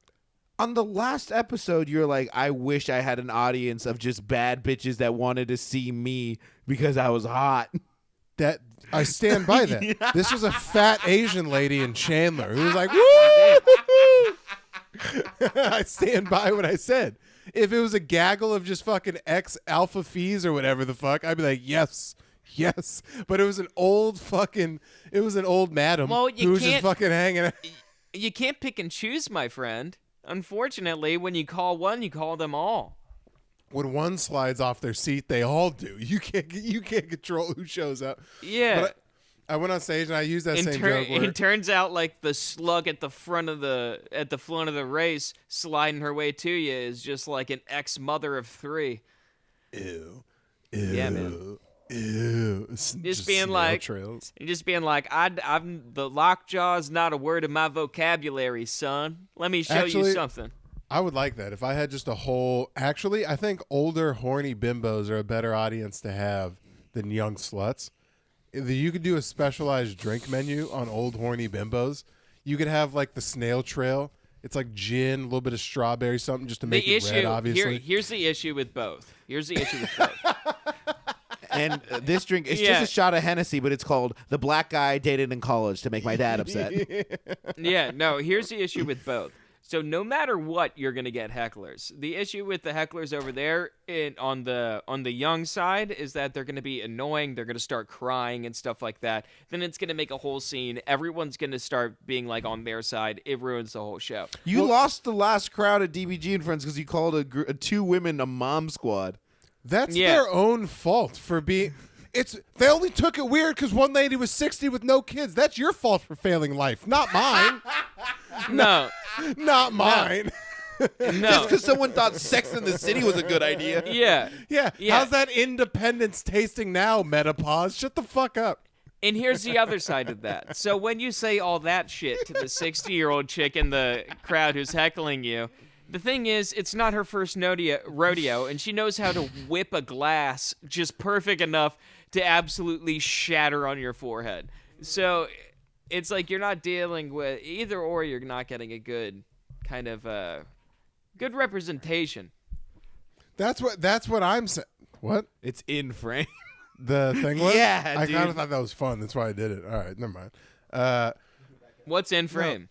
Speaker 3: On the last episode, you're like, I wish I had an audience of just bad bitches that wanted to see me because I was hot.
Speaker 1: That I stand by that. This was a fat Asian lady in Chandler who was like, woo! I stand by what I said. If it was a gaggle of just fucking ex alpha fees or whatever the fuck, I'd be like, yes. But it was an old madam
Speaker 2: Well,
Speaker 1: who was just fucking hanging out.
Speaker 2: You can't pick and choose, my friend. Unfortunately, when you call one, you call them all.
Speaker 1: When one slides off their seat, they all do. You can't control who shows up.
Speaker 2: Yeah.
Speaker 1: But I went on stage and I used that same joke. Where,
Speaker 2: It turns out like the slug at the front of the race sliding her way to you is just like an ex-mother of 3.
Speaker 1: Ew.
Speaker 2: Yeah, man.
Speaker 1: Ew.
Speaker 2: Just being like,
Speaker 1: trails.
Speaker 2: I'm the lockjaw is not a word in my vocabulary, son. Let me show you something.
Speaker 1: I would like that if I had just a whole. Actually, I think older horny bimbos are a better audience to have than young sluts. You could do a specialized drink menu on old horny bimbos. You could have like the snail trail. It's like gin, a little bit of strawberry, something just to make it red, obviously.
Speaker 2: Here's the issue with both.
Speaker 3: And this drink, it's just a shot of Hennessy, but it's called The Black Guy Dated in College to make my dad upset.
Speaker 2: Yeah, no, here's the issue with both. So no matter what, you're going to get hecklers. The issue with the hecklers over there on the young side is that they're going to be annoying. They're going to start crying and stuff like that. Then it's going to make a whole scene. Everyone's going to start being like on their side. It ruins the whole show.
Speaker 3: You lost the last crowd at DBG and Friends because you called a 2 women a mom squad.
Speaker 1: That's their own fault for being. They only took it weird because one lady was 60 with no kids. That's your fault for failing life, not mine.
Speaker 2: No,
Speaker 1: not mine.
Speaker 2: No.
Speaker 3: Just because someone thought Sex in the City was a good idea.
Speaker 2: Yeah.
Speaker 1: How's that independence tasting now, Metapause? Shut the fuck up.
Speaker 2: And here's the other side of that. So when you say all that shit to the 60-year-old chick in the crowd who's heckling you, the thing is, it's not her first rodeo, and she knows how to whip a glass just perfect enough to absolutely shatter on your forehead. So it's like you're not dealing with either or. You're not getting a good kind of good representation.
Speaker 1: That's what I'm saying. What?
Speaker 3: It's in frame.
Speaker 1: The thing was?
Speaker 3: Yeah,
Speaker 1: I
Speaker 3: dude.
Speaker 1: kind of thought that was fun. That's why I did it. All right, never mind.
Speaker 2: What's in frame?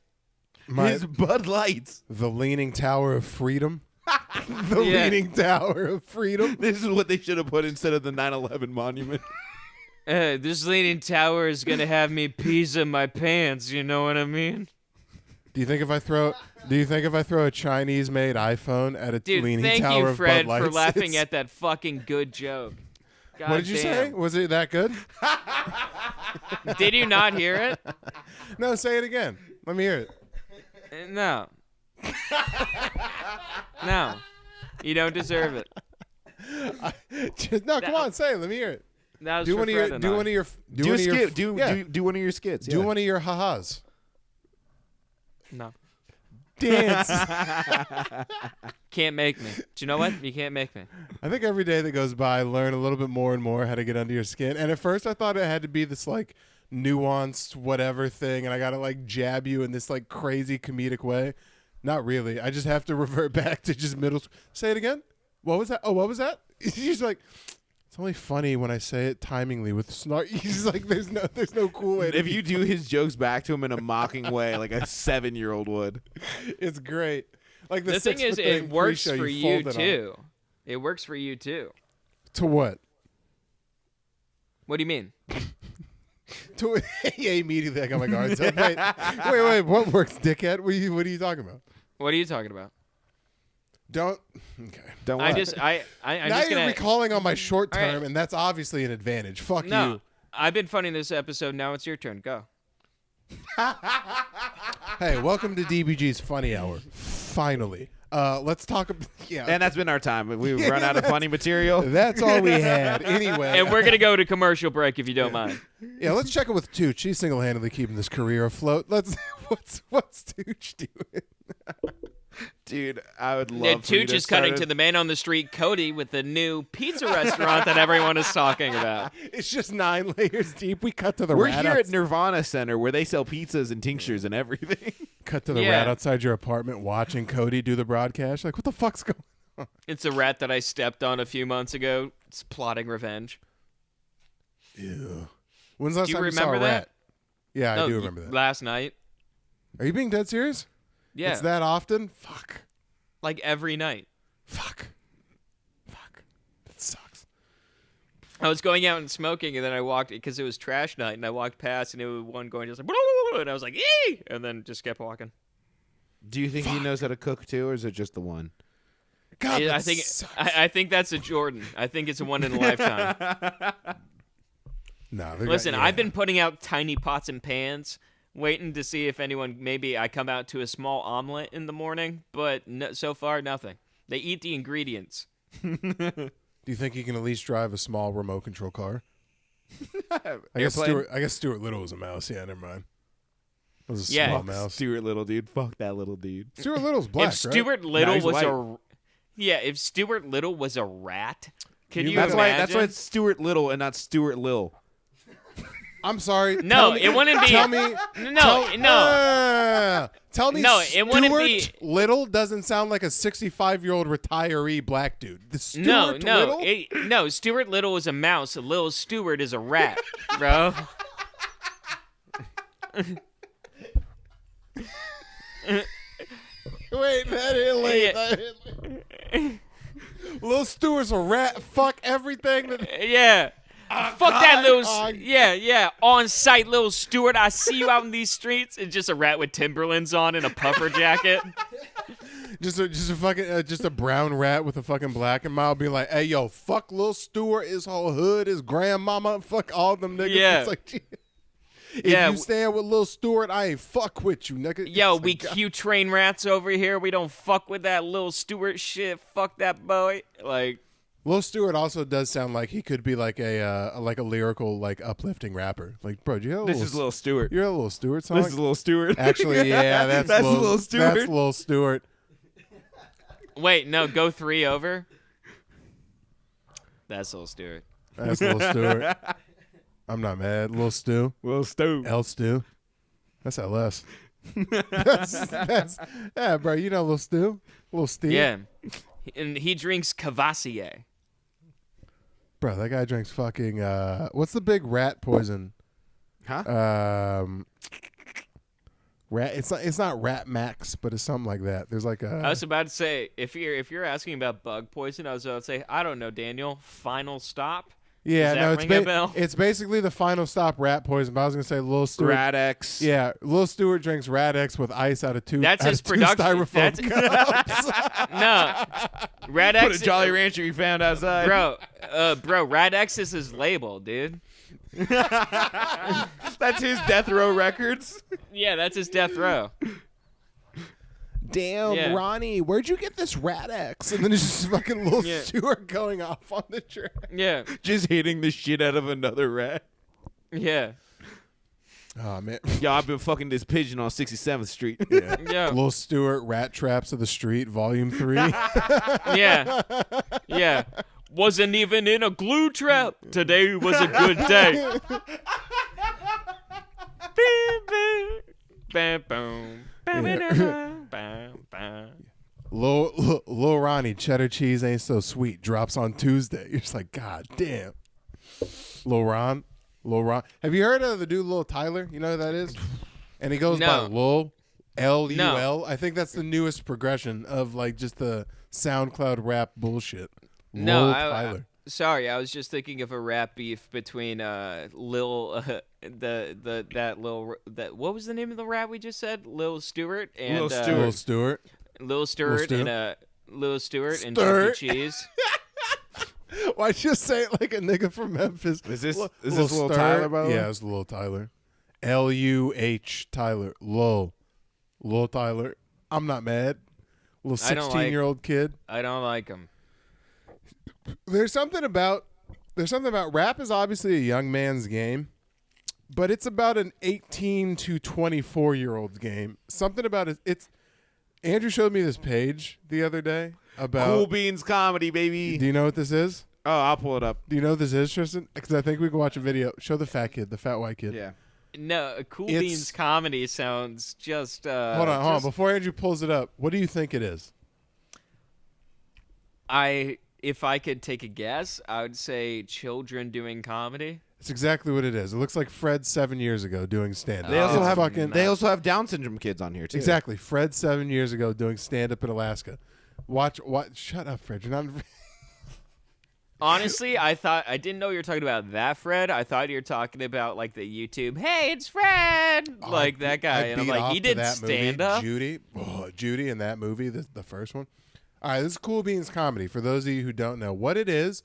Speaker 3: His Bud Lights.
Speaker 1: The Leaning Tower of Freedom. Leaning Tower of Freedom.
Speaker 3: This is what they should have put instead of the 9/11 monument.
Speaker 2: This leaning tower is gonna have me peas in my pants. You know what I mean?
Speaker 1: Do you think if I throw a Chinese-made iPhone at a Leaning
Speaker 2: thank
Speaker 1: Tower
Speaker 2: you,
Speaker 1: of
Speaker 2: Fred,
Speaker 1: Bud Lights,
Speaker 2: for laughing at that fucking good joke. God
Speaker 1: what did you say?
Speaker 2: damn.
Speaker 1: Was it that good?
Speaker 2: Did you not hear it?
Speaker 1: No, say it again. Let me hear it.
Speaker 2: No. No. You don't deserve it.
Speaker 1: Come on, say it. Let me hear it.
Speaker 2: That was
Speaker 1: Do
Speaker 2: for
Speaker 1: one of
Speaker 2: Fred
Speaker 1: your
Speaker 2: and
Speaker 1: do
Speaker 2: I.
Speaker 1: one of your do
Speaker 3: Do
Speaker 1: one
Speaker 3: a
Speaker 1: of your
Speaker 3: skit. Do one of your skits.
Speaker 1: do
Speaker 3: yeah.
Speaker 1: one of your ha-has.
Speaker 2: No.
Speaker 1: Dance.
Speaker 2: Can't make me. Do you know what? You can't make me.
Speaker 1: I think every day that goes by, I learn a little bit more and more how to get under your skin. And at first, I thought it had to be this like nuanced whatever thing, and I gotta like jab you in this like crazy comedic way. Not really. I just have to revert back to just middle. Say it again. What was that? Oh, what was that? He's like, it's only funny when I say it timingly with snark. He's like, there's no cool way.
Speaker 3: If you do his jokes back to him in a mocking way, like a 7-year-old would.
Speaker 1: It's great. Like
Speaker 2: The thing is,
Speaker 1: 6 foot
Speaker 2: it
Speaker 1: thing
Speaker 2: works
Speaker 1: pre-show
Speaker 2: for
Speaker 1: you
Speaker 2: you
Speaker 1: fold it on.
Speaker 2: too. It works for you too.
Speaker 1: To what?
Speaker 2: What do you mean?
Speaker 1: To yeah, immediately I got my guards up. Wait. What works, dickhead? What are you talking about?
Speaker 2: What are you talking about?
Speaker 1: Don't. Okay.
Speaker 3: Don't
Speaker 2: I'm
Speaker 3: what?
Speaker 2: just
Speaker 1: You're
Speaker 2: gonna.
Speaker 1: recalling on my short
Speaker 2: All right.
Speaker 1: term, and that's obviously an advantage. Fuck
Speaker 2: No,
Speaker 1: you.
Speaker 2: I've been funny this episode. Now it's your turn. Go.
Speaker 1: Hey, welcome to DBG's Funny Hour. Finally. Let's talk. Yeah.
Speaker 3: And that's been our time. We've run out of funny material.
Speaker 1: That's all we had. Anyway.
Speaker 2: And we're gonna go to commercial break if you don't mind.
Speaker 1: Yeah, let's check it with Tooch. She's single-handedly keeping this career afloat. What's Tooch doing?
Speaker 3: Dude, I would
Speaker 2: Yeah,
Speaker 3: love for you
Speaker 2: Tooch
Speaker 3: to
Speaker 2: is cutting
Speaker 3: start
Speaker 2: to the man on the street, Cody, with the new pizza restaurant that everyone is talking about.
Speaker 1: It's just 9 layers deep. We cut to the
Speaker 3: We're
Speaker 1: rat
Speaker 3: here
Speaker 1: outs-
Speaker 3: at Nirvana Center where they sell pizzas and tinctures and everything.
Speaker 1: cut to the
Speaker 2: Yeah.
Speaker 1: rat outside your apartment watching Cody do the broadcast. Like, what the fuck's going on?
Speaker 2: It's a rat that I stepped on a few months ago. It's plotting revenge.
Speaker 1: Ew. When's the last
Speaker 2: Do you
Speaker 1: time you saw a
Speaker 2: remember that?
Speaker 1: rat? Yeah,
Speaker 2: No,
Speaker 1: I do remember that.
Speaker 2: Last night.
Speaker 1: Are you being dead serious?
Speaker 2: Yeah.
Speaker 1: It's that often? Fuck.
Speaker 2: Like every night.
Speaker 1: Fuck. That sucks.
Speaker 2: I was going out and smoking, and then I walked, because it was trash night, and I walked past, and it was one going just like, and I was like, ee! And then just kept walking.
Speaker 3: Do you think he knows how to cook too, or is it just the one?
Speaker 1: God,
Speaker 2: I
Speaker 1: that
Speaker 2: think
Speaker 1: sucks.
Speaker 2: I think that's a Jordan. I think it's a one in a lifetime.
Speaker 1: No,
Speaker 2: Listen, I've been putting out tiny pots and pans, waiting to see if anyone, maybe I come out to a small omelet in the morning, but so far, nothing. They eat the ingredients.
Speaker 1: Do you think you can at least drive a small remote control car? I guess
Speaker 3: Airplane?
Speaker 1: Stuart Little was a mouse. Yeah, never mind. It was a
Speaker 2: Yeah.
Speaker 1: small
Speaker 2: Fuck
Speaker 1: mouse.
Speaker 3: Stuart Little, dude. Fuck that little dude.
Speaker 1: Stuart Little's black,
Speaker 2: If Stuart Little
Speaker 3: No, he's
Speaker 2: was
Speaker 3: white.
Speaker 2: if Stuart Little was a rat, could you
Speaker 3: That's
Speaker 2: imagine?
Speaker 3: why it's Stuart Little and not Stuart Lil.
Speaker 1: I'm sorry.
Speaker 2: No,
Speaker 1: tell me,
Speaker 2: it wouldn't be.
Speaker 1: Tell me.
Speaker 2: No.
Speaker 1: Tell me.
Speaker 2: No, it wouldn't be-
Speaker 1: Stuart Little doesn't sound like a 65-year-old retiree black dude. The Stuart
Speaker 2: No,
Speaker 1: Little?
Speaker 2: Stuart Little is a mouse. Lil Stewart is a rat, bro.
Speaker 1: Wait, that hit late.
Speaker 2: Yeah.
Speaker 1: That hit late. Lil Stewart's a rat. Fuck everything.
Speaker 2: Yeah. Fuck that little.
Speaker 1: Oh,
Speaker 2: Yeah. On site, little Stewart. I see you out in these streets. It's just a rat with Timberlands on and a puffer jacket.
Speaker 1: Just a fucking just a brown rat with a fucking black and mild being like, hey yo, fuck Lil Stewart, his whole hood, his grandmama, fuck all them niggas.
Speaker 2: Yeah.
Speaker 1: It's like, if
Speaker 2: Yeah.
Speaker 1: you stand with Lil Stewart, I ain't fuck with you, nigga.
Speaker 2: Yo,
Speaker 1: It's
Speaker 2: we
Speaker 1: like, God.
Speaker 2: cute train rats over here. We don't fuck with that little Stewart shit. Fuck that boy. Like,
Speaker 1: Lil Stewart also does sound like he could be like a lyrical like uplifting rapper. Like, bro, do you have a
Speaker 3: This
Speaker 1: little,
Speaker 3: is Lil Stewart.
Speaker 1: you're a Lil Stewart song.
Speaker 3: This is Lil Stewart.
Speaker 1: Actually, yeah, that's
Speaker 3: Lil Stewart.
Speaker 1: That's Lil Stewart.
Speaker 2: wait, no, go 3 over. That's Lil Stewart.
Speaker 1: That's Lil Stewart. I'm not mad. Lil Stew.
Speaker 3: Lil Stewart.
Speaker 1: L Stew. That's LS. that's yeah, bro. You know Lil Stew. Lil Stew.
Speaker 2: Yeah. And he drinks Cavassier.
Speaker 1: Bro, that guy drinks fucking what's the big rat poison?
Speaker 3: Huh?
Speaker 1: Rat it's not Rat Max, but it's something like that. There's like a
Speaker 2: I was about to say, if you're asking about bug poison, I was about to say, I don't know, Daniel. Final stop.
Speaker 1: yeah,
Speaker 2: Does
Speaker 1: no,
Speaker 2: that
Speaker 1: it's
Speaker 2: ring a bell?
Speaker 1: it's basically the final stop rat poison, but I was gonna say Lil Stewart.
Speaker 3: Rad-X.
Speaker 1: Yeah, Lil Stewart drinks Rad-X with ice out of two.
Speaker 2: That's
Speaker 1: out
Speaker 2: his
Speaker 1: of two
Speaker 2: production.
Speaker 1: styrofoam cups.
Speaker 2: No, Red
Speaker 3: Put
Speaker 2: X.
Speaker 3: a Jolly Rancher he found outside.
Speaker 2: Bro, Red X is his label, dude.
Speaker 3: That's his Death Row Records.
Speaker 2: Yeah, that's his death row.
Speaker 1: Damn,
Speaker 2: Yeah.
Speaker 1: Ronnie, where'd you get this Rad-X? And then it's just fucking Lil
Speaker 2: Yeah.
Speaker 1: Stewart going off on the track.
Speaker 2: Yeah,
Speaker 3: Just hitting the shit out of another rat.
Speaker 2: yeah,
Speaker 1: Oh man.
Speaker 3: Yo, I've been fucking this pigeon on 67th Street.
Speaker 1: Yeah.
Speaker 2: yeah,
Speaker 1: Lil Stewart, Rat Traps of the Street, Volume 3.
Speaker 2: yeah. Wasn't even in a glue trap. Today was a good day. Bam, boom. Bam, bam.
Speaker 1: Lil Ronnie, cheddar cheese ain't so sweet, drops on Tuesday. You're just like, God damn. Lil Ron. Have you heard of the dude Lil Tyler? You know who that is? And he goes by
Speaker 2: No.
Speaker 1: Lul, Lul.
Speaker 2: No.
Speaker 1: I think that's the newest progression of like just the SoundCloud rap bullshit.
Speaker 2: No,
Speaker 1: Lil Tyler.
Speaker 2: Sorry, I was just thinking of a rap beef between Lil what was the name of the rap we just said? Lil Stewart and
Speaker 3: Lil Stewart.
Speaker 1: Lil Stewart.
Speaker 2: Lil Stewart
Speaker 1: Stu?
Speaker 2: and Lil Stewart and
Speaker 1: Stewart.
Speaker 2: Chuck E. Cheese.
Speaker 1: Why'd you say it like a nigga from Memphis?
Speaker 3: Is this
Speaker 1: Lil
Speaker 3: Lil
Speaker 1: Stewart?
Speaker 3: Tyler, by the way?
Speaker 1: Yeah, it's Lil Tyler. Luh Tyler. Lil Tyler. I'm not mad. Little
Speaker 2: I don't like-
Speaker 1: 16-year-old kid.
Speaker 2: I don't like him.
Speaker 1: There's something about rap is obviously a young man's game, but it's about an 18 to 24-year-old's game. Something about it. Andrew showed me this page the other day about
Speaker 3: Cool Beans comedy, baby.
Speaker 1: Do you know what this is?
Speaker 3: Oh, I'll pull it up.
Speaker 1: Do you know what this is, Tristan? Because I think we can watch a video. Show the fat kid, the fat white kid.
Speaker 3: Yeah.
Speaker 2: No, Cool
Speaker 1: It's-
Speaker 2: Beans comedy sounds just.
Speaker 1: Hold on. Before Andrew pulls it up, what do you think it is?
Speaker 2: If I could take a guess, I would say children doing comedy.
Speaker 1: It's exactly what it is. It looks like Fred 7 years ago doing stand-up.
Speaker 3: They also
Speaker 1: It's
Speaker 3: have
Speaker 1: fucking
Speaker 3: they also have Down syndrome kids on here too.
Speaker 1: exactly Fred 7 years ago doing stand-up in Alaska. Watch. Shut up, Fred. You're not.
Speaker 2: Honestly, I didn't know you were talking about that Fred. I thought you were talking about like the YouTube. Hey, it's Fred, like that guy. And I'm like, he did stand up.
Speaker 1: Judy in that movie, the first one. All right, this is Cool Beans comedy. For those of you who don't know what it is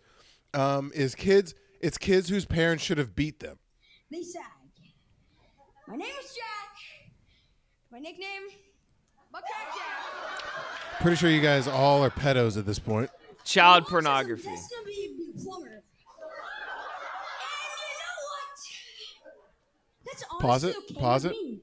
Speaker 1: kids. It's kids whose parents should have beat them.
Speaker 4: They sag. My name is Jack. My nickname, Buckhead Jack.
Speaker 1: Pretty sure you guys all are pedos at this point.
Speaker 2: Child
Speaker 4: Mom
Speaker 2: pornography.
Speaker 4: says I'm destined to be a plumber. And you know what? That's
Speaker 1: Pause
Speaker 4: honestly
Speaker 1: it.
Speaker 4: okay
Speaker 1: Pause
Speaker 4: with
Speaker 1: it.
Speaker 4: me.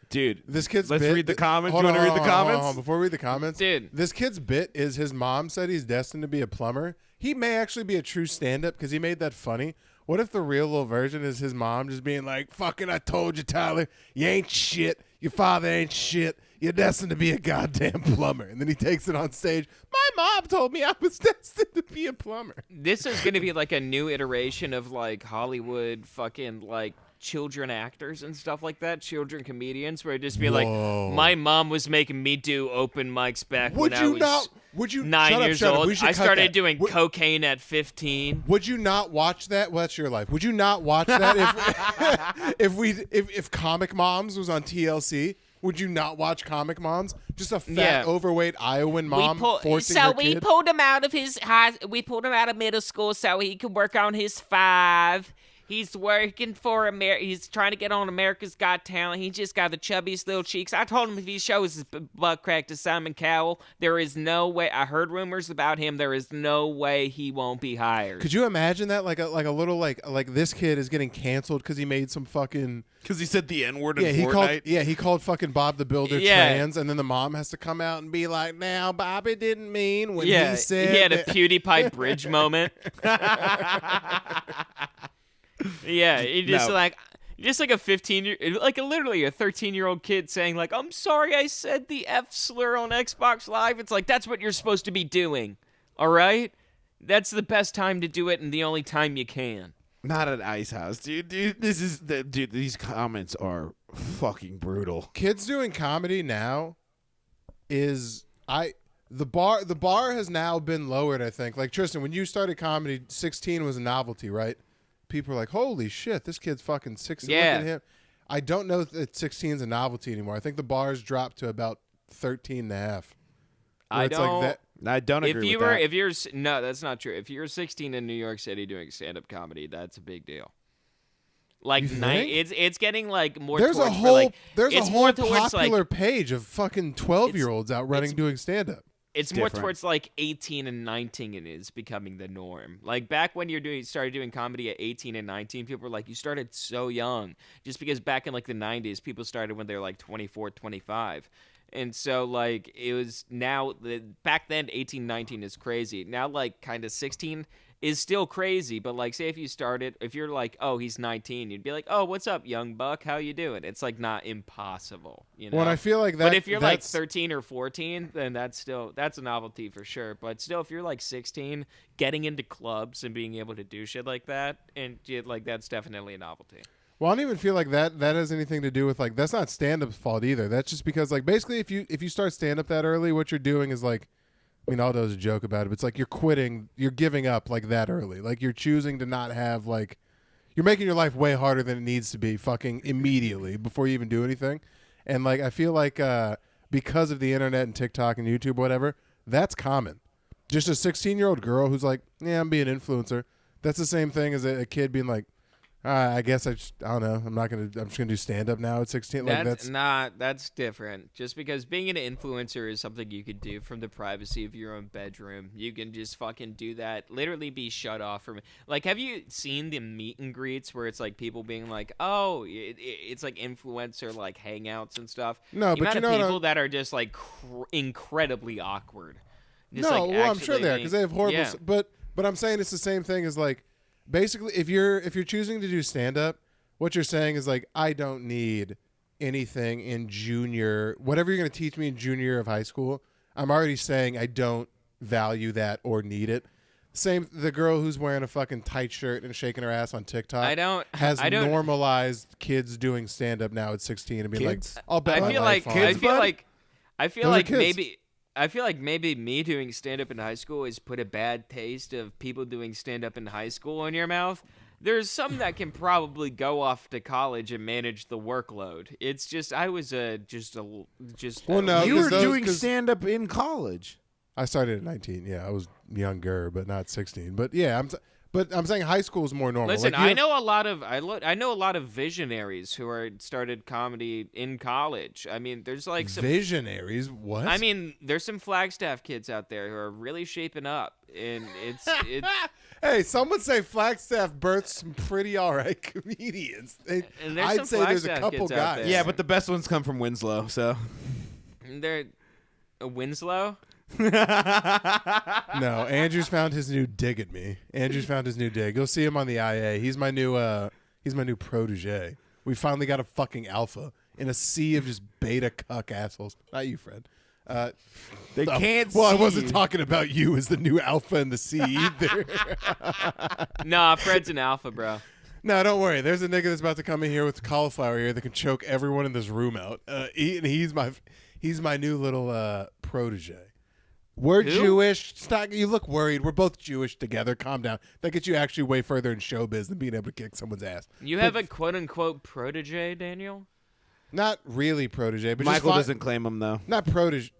Speaker 3: Dude,
Speaker 1: This kid's
Speaker 3: let's
Speaker 1: bit.
Speaker 3: read the comments.
Speaker 1: Hold
Speaker 3: You
Speaker 1: on,
Speaker 3: want to read the
Speaker 1: hold on,
Speaker 3: comments?
Speaker 1: hold on. Before we read the comments,
Speaker 2: Dude.
Speaker 1: this kid's bit is his mom said he's destined to be a plumber. He may actually be a true stand-up because he made that funny. What if the real little version is his mom just being like, "Fucking, I told you, Tyler, you ain't shit. Your father ain't shit. You're destined to be a goddamn plumber." And then he takes it on stage. My mom told me I was destined to be a plumber.
Speaker 2: This is gonna be like a new iteration of like Hollywood fucking like children actors and stuff like that, children comedians, where it'd just be like,
Speaker 1: Whoa.
Speaker 2: my mom was making me do open mics back when I was
Speaker 1: Would you
Speaker 2: 9
Speaker 1: shut up,
Speaker 2: years
Speaker 1: shut up.
Speaker 2: old.
Speaker 1: We should
Speaker 2: I
Speaker 1: cut
Speaker 2: started
Speaker 1: that.
Speaker 2: doing cocaine at 15.
Speaker 1: Would you not watch that? Well, that's your life. Would you not watch that if Comic Moms was on TLC? Would you not watch Comic Moms? Just a fat, overweight Iowan mom forcing her kid?
Speaker 2: pulled him out of we pulled him out of middle school so he could work on his 5. He's working for he's trying to get on America's Got Talent. He just got the chubbiest little cheeks. I told him if he shows his butt crack to Simon Cowell, there is no way. I heard rumors about him. There is no way he won't be hired.
Speaker 1: Could you imagine that? Like a little like this kid is getting canceled because he made some fucking
Speaker 3: Because he said the N-word in Fortnite.
Speaker 1: he called fucking Bob the Builder trans, and then the mom has to come out and be like, "Now Bobby didn't mean when he said."
Speaker 2: He had a PewDiePie bridge moment. Yeah, he just like a 15-year, like literally a 13-year-old kid saying like, "I'm sorry, I said the F slur on Xbox Live." It's like that's what you're supposed to be doing. All right, that's the best time to do it, and the only time you can.
Speaker 3: Not at Ice House, dude. Dude, these comments are fucking brutal.
Speaker 1: Kids doing comedy now is the bar has now been lowered. I think, like Tristan, when you started comedy, 16 was a novelty, right? People are like, "Holy shit, this kid's fucking 16."
Speaker 2: Yeah.
Speaker 1: Look at him. I don't know that 16 is a novelty anymore. I think the bar's dropped to about 13 and a half.
Speaker 2: I don't.
Speaker 3: I don't agree
Speaker 2: If
Speaker 3: with that.
Speaker 2: if you're no, that's not true. If you're 16 in New York City doing stand-up comedy, that's a big deal. Like
Speaker 1: You think?
Speaker 2: it's getting like more.
Speaker 1: There's a
Speaker 2: towards,
Speaker 1: whole
Speaker 2: like,
Speaker 1: there's a
Speaker 2: it's
Speaker 1: whole
Speaker 2: more towards,
Speaker 1: popular
Speaker 2: like,
Speaker 1: page of fucking 12-year-olds out running doing stand-up.
Speaker 2: It's more
Speaker 3: different.
Speaker 2: towards like 18 and 19 it is becoming the norm. Like back when started doing comedy at 18 and 19, people were like, you started so young. Just because back in like the 90s, people started when they were like 24, 25. And so like it was back then 18, 19 is crazy. Now like kind of 16 is still crazy, but like say if you're like, oh, he's 19, you'd be like, oh, what's up, young buck? How you doing? It's like not impossible, you know.
Speaker 1: Well, and I feel like that.
Speaker 2: But if you're like
Speaker 1: that's-
Speaker 2: 13 or 14, then that's a novelty for sure. But still, if you're like 16, getting into clubs and being able to do shit like that, and like that's definitely a novelty.
Speaker 1: Well, I don't even feel like that has anything to do with like that's not stand-up's fault either. That's just because like basically if you start stand-up that early, what you're doing is like, I mean, Aldo's a joke about it, but it's like you're giving up like that early. Like you're choosing to not have like, you're making your life way harder than it needs to be fucking immediately before you even do anything. And like I feel like because of the internet and TikTok and YouTube, whatever, that's common. Just a 16-year-old girl who's like, yeah, I'm being an influencer. That's the same thing as a kid being like, I guess I don't know. I'm just gonna do stand up now at 16. Like
Speaker 2: That's different. Just because being an influencer is something you could do from the privacy of your own bedroom. You can just fucking do that. Literally be shut off from. Like, have you seen the meet and greets where it's like people being like, oh, it's like influencer like hangouts and stuff.
Speaker 1: No,
Speaker 2: the
Speaker 1: but
Speaker 2: amount of people that are just like incredibly awkward. Just,
Speaker 1: no,
Speaker 2: like,
Speaker 1: well, I'm sure
Speaker 2: actually
Speaker 1: they are because they have horrible.
Speaker 2: Yeah.
Speaker 1: But I'm saying it's the same thing as like. Basically, if you're choosing to do stand up, what you're saying is like I don't need anything in junior, whatever you're going to teach me in junior year of high school. I'm already saying I don't value that or need it. Same, the girl who's wearing a fucking tight shirt and shaking her ass on TikTok. has normalized kids doing stand up now at 16 and being
Speaker 3: Kids?
Speaker 1: like, I'll bet
Speaker 2: I
Speaker 1: my
Speaker 2: feel
Speaker 1: life
Speaker 2: like
Speaker 1: on it.
Speaker 2: I feel
Speaker 1: Those are
Speaker 2: like
Speaker 1: kids.
Speaker 2: maybe I feel like maybe me doing stand up in high school has put a bad taste of people doing stand up in high school in your mouth. There's some that can probably go off to college and manage the workload. It's just I was just.
Speaker 1: Well, no,
Speaker 3: You
Speaker 1: 'cause
Speaker 3: were
Speaker 1: those-
Speaker 3: doing
Speaker 1: 'cause-
Speaker 3: stand-up in college.
Speaker 1: I started at 19. Yeah, I was younger, but not 16. But yeah, I'm saying high school is more normal.
Speaker 2: Listen,
Speaker 1: Like, you
Speaker 2: I
Speaker 1: have-
Speaker 2: know a lot of I know a lot of visionaries who are started comedy in college. I mean, there's like some.
Speaker 1: visionaries. What?
Speaker 2: I mean, there's some Flagstaff kids out there who are really shaping up, and it's
Speaker 1: hey, some would say Flagstaff birthed some pretty all right comedians.
Speaker 2: And there's
Speaker 1: I'd
Speaker 2: some
Speaker 1: say there's a
Speaker 2: Flagstaff
Speaker 1: couple
Speaker 2: kids out
Speaker 1: guys.
Speaker 2: there.
Speaker 3: Yeah, but the best ones come from Winslow, so.
Speaker 2: they're Winslow.
Speaker 1: No, Andrew's found his new dig at me. Andrew's found his new dig. You'll see him on the IA. He's my new protege. We finally got a fucking alpha in a sea of just beta cuck assholes. Not you, Fred.
Speaker 3: They can't
Speaker 1: Well, I
Speaker 3: see
Speaker 1: wasn't
Speaker 3: you.
Speaker 1: talking about you as the new alpha in the sea either.
Speaker 2: Nah, Fred's an alpha, bro.
Speaker 1: No, don't worry. There's a nigga that's about to come in here with cauliflower ear that can choke everyone in this room out. He's my new little protege. We're
Speaker 2: Who?
Speaker 1: Jewish. Stop. You look worried. We're both Jewish together. Calm down. That gets you actually way further in showbiz than being able to kick someone's ass.
Speaker 2: You have a quote unquote protege, Daniel?
Speaker 1: Not really protege, but
Speaker 3: Michael
Speaker 1: just
Speaker 3: doesn't claim him, though.
Speaker 1: not protege.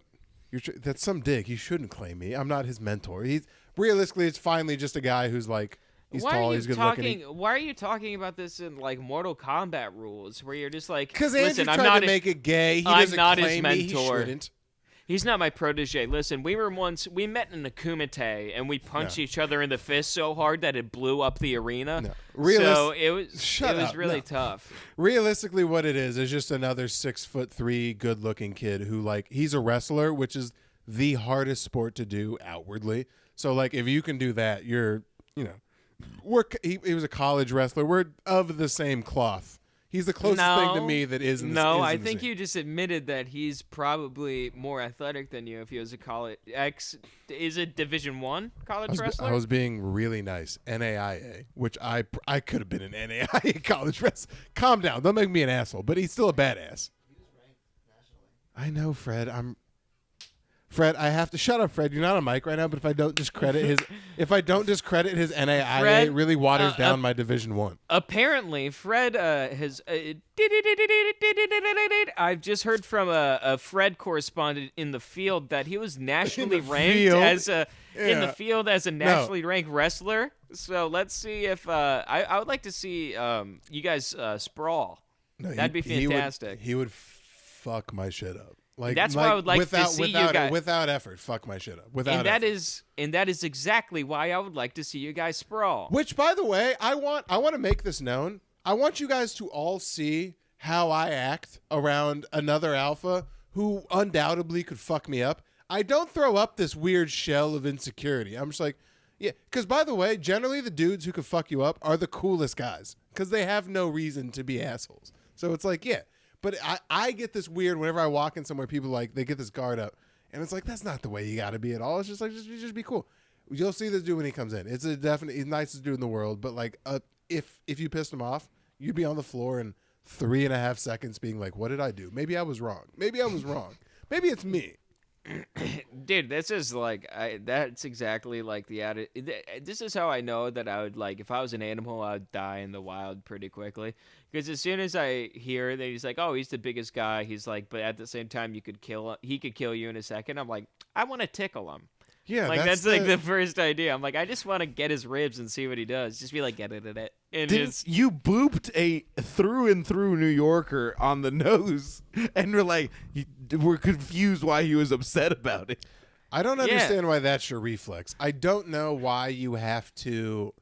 Speaker 1: That's some dig. He shouldn't claim me. I'm not his mentor. He's realistically, it's finally just a guy who's like he's
Speaker 2: why
Speaker 1: tall.
Speaker 2: are you
Speaker 1: He's good
Speaker 2: talking?
Speaker 1: looking.
Speaker 2: Why are you talking about this in like Mortal Kombat rules, where you're just like,
Speaker 1: Because Andrew
Speaker 2: listen, I'm
Speaker 1: tried
Speaker 2: not
Speaker 1: to make it gay. He
Speaker 2: I'm
Speaker 1: doesn't
Speaker 2: not his
Speaker 1: claim me. He
Speaker 2: mentor.
Speaker 1: shouldn't.
Speaker 2: He's not my protege. Listen, we met in a kumite and we punched each other in the fist so hard that it blew up the arena.
Speaker 1: No.
Speaker 2: So it was
Speaker 1: Shut up.
Speaker 2: really
Speaker 1: No.
Speaker 2: tough.
Speaker 1: Realistically, what it is just another 6'3" good-looking kid who like he's a wrestler, which is the hardest sport to do outwardly. So like if you can do that, he was a college wrestler. We're of the same cloth. He's the closest thing to me that is.
Speaker 2: No, I
Speaker 1: in the
Speaker 2: think
Speaker 1: scene.
Speaker 2: you just admitted that he's probably more athletic than you if he was a college is it Division I college wrestler?
Speaker 1: I was being really nice. NAIA, which I could have been an NAIA college wrestler. Calm down. Don't make me an asshole. But he's still a badass. I know, Fred. Fred, I have to shut up, Fred. You're not on mic right now, but if I don't discredit his NAIA,
Speaker 2: Fred,
Speaker 1: it really waters down my Division I.
Speaker 2: Apparently, Fred has. I've just heard from a Fred correspondent in the field that he was nationally ranked
Speaker 1: field?
Speaker 2: as in the
Speaker 1: Yeah.
Speaker 2: field as a nationally ranked wrestler. So let's see if I would like to see you guys sprawl.
Speaker 1: No,
Speaker 2: That'd be fantastic.
Speaker 1: He would fuck my shit up. Like
Speaker 2: That's why I would like to see you guys
Speaker 1: without effort. Fuck my shit up. Without
Speaker 2: and
Speaker 1: effort.
Speaker 2: that is exactly why I would like to see you guys sprawl.
Speaker 1: Which, by the way, I want to make this known. I want you guys to all see how I act around another alpha who undoubtedly could fuck me up. I don't throw up this weird shell of insecurity. I'm just like, yeah. Because, by the way, generally the dudes who could fuck you up are the coolest guys because they have no reason to be assholes. So it's like, yeah. But I get this weird whenever I walk in somewhere, people like, they get this guard up. And it's like, that's not the way you got to be at all. It's just like, just be cool. You'll see this dude when he comes in. It's a definite, he's the nicest dude in the world. But like, if you pissed him off, you'd be on the floor in 3.5 seconds being like, what did I do? Maybe I was wrong. Maybe Maybe it's me.
Speaker 2: Dude, this is like that's exactly like the attitude. This is how I know that I would like if I was an animal, I would die in the wild pretty quickly. Because as soon as I hear that he's like, oh, he's the biggest guy, he's like, but at the same time, he could kill you in a second. I'm like, I want to tickle him.
Speaker 1: Yeah,
Speaker 2: Like that's like the first idea. I'm like, I just want to get his ribs and see what he does. Just be like, get it. And
Speaker 3: You booped a through and through New Yorker on the nose, and we're confused why he was upset about it.
Speaker 1: I don't understand why that's your reflex. I don't know why you have to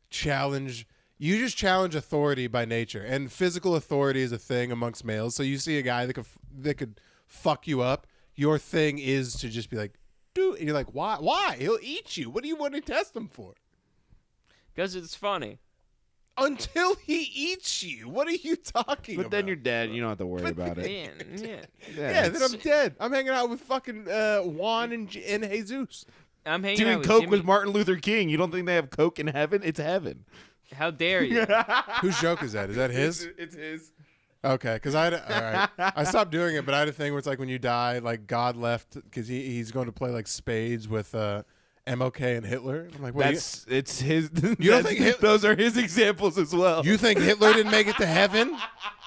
Speaker 1: challenge. You just challenge authority by nature, and physical authority is a thing amongst males. So you see a guy that could fuck you up. Your thing is to just be like, dude, and you're like, why? Why? He'll eat you. What do you want to test him for?
Speaker 2: because it's funny.
Speaker 1: Until he eats you. What are you talking about?
Speaker 3: But then you're dead. You don't have to worry about it.
Speaker 2: Yeah.
Speaker 1: Then I'm dead. I'm hanging out with fucking Juan and Jesus.
Speaker 2: I'm hanging
Speaker 3: Doing
Speaker 2: out with
Speaker 3: coke
Speaker 2: Jimmy.
Speaker 3: with Martin Luther King. You don't think they have coke in heaven? It's heaven.
Speaker 2: How dare you?
Speaker 1: Whose joke is that? Is that his?
Speaker 3: It's his.
Speaker 1: Okay, because all right. I stopped doing it, but I had a thing where it's like when you die, like God left because he's going to play like spades with MLK and Hitler. I'm like,
Speaker 3: It's his.
Speaker 1: You don't think
Speaker 3: those are his examples as well?
Speaker 1: you think Hitler didn't make it to heaven?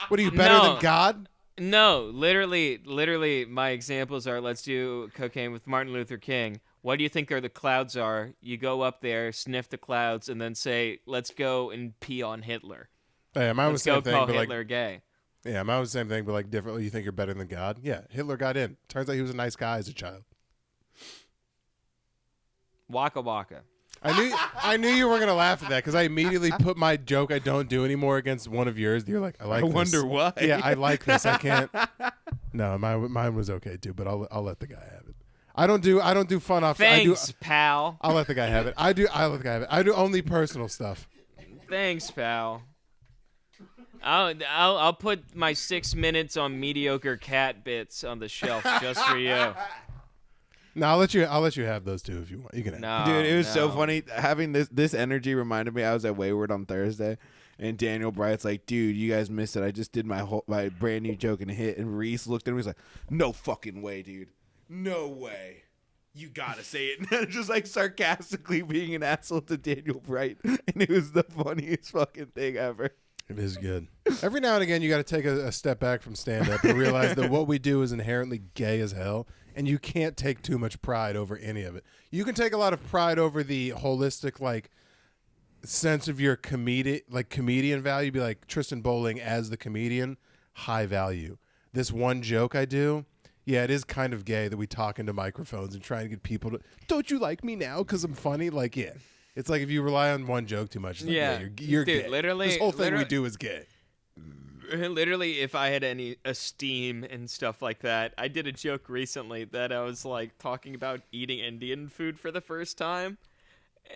Speaker 1: What are you better
Speaker 2: No.
Speaker 1: than God?
Speaker 2: No, literally, my examples are: let's do cocaine with Martin Luther King. What do you think the clouds are? You go up there, sniff the clouds, and then say, "Let's go and pee on Hitler."
Speaker 1: Yeah, mine was
Speaker 2: Let's
Speaker 1: the same
Speaker 2: go
Speaker 1: thing,
Speaker 2: call
Speaker 1: but
Speaker 2: Hitler
Speaker 1: like,
Speaker 2: gay.
Speaker 1: yeah, mine was the same thing, but like differently. You think you're better than God? Yeah, Hitler got in. Turns out he was a nice guy as a child.
Speaker 2: Waka waka.
Speaker 1: I knew you were gonna laugh at that because I immediately put my joke I don't do anymore against one of yours. You're like, I like.
Speaker 3: I
Speaker 1: this.
Speaker 3: wonder why.
Speaker 1: Yeah, I like this. I can't. No, mine was okay too, but I'll let the guy have it. I don't do fun off.
Speaker 2: Thanks, pal.
Speaker 1: I'll let the guy have it. I'll let the guy have it. I do only personal stuff.
Speaker 2: Thanks, pal. I'll put my 6 minutes on mediocre cat bits on the shelf just for you.
Speaker 1: No, I'll let you have those two if you want. You can have.
Speaker 2: No,
Speaker 3: Dude, it was so
Speaker 2: no.
Speaker 3: funny having this energy reminded me. I was at Wayward on Thursday, and Daniel Bright's like, "Dude, you guys missed it. I just did my brand new joke and hit." And Reese looked at him. He's like, "No fucking way, dude. No way. You gotta say it." And just like sarcastically being an asshole to Daniel Bright, and it was the funniest fucking thing ever.
Speaker 1: It is good. Every now and again, you got to take a step back from stand-up and realize that what we do is inherently gay as hell, and you can't take too much pride over any of it. You can take a lot of pride over the holistic, like, sense of your comedian value. Be like Tristan Bowling as the comedian, high value. This one joke I do, yeah, it is kind of gay that we talk into microphones and try and get people to, don't you like me now because I'm funny? Like, yeah. It's like if you rely on one joke too much, it's like,
Speaker 2: Yeah.
Speaker 1: you're
Speaker 2: Dude,
Speaker 1: gay.
Speaker 2: literally-
Speaker 1: This whole thing we
Speaker 2: literally-
Speaker 1: do is gay.
Speaker 2: Literally, if I had any esteem and stuff like that, I did a joke recently that I was like talking about eating Indian food for the first time.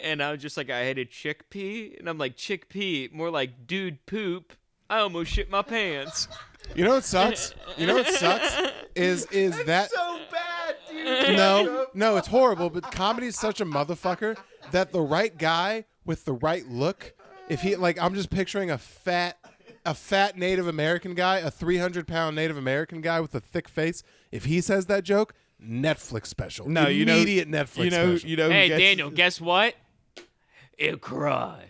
Speaker 2: And I was just like, I had a chickpea. And I'm like, chickpea, more like dude poop. I almost shit my pants.
Speaker 1: You know what sucks? Is that
Speaker 3: So bad, dude.
Speaker 1: no, it's horrible. But comedy is such a motherfucker that the right guy with the right look, if he like, I'm just picturing a fat Native American guy, a 300-pound Native American guy with a thick face. If he says that joke, Netflix special.
Speaker 3: No,
Speaker 1: immediate Netflix special.
Speaker 3: You know.
Speaker 2: Hey,
Speaker 3: who gets,
Speaker 2: Daniel, guess what? It cries.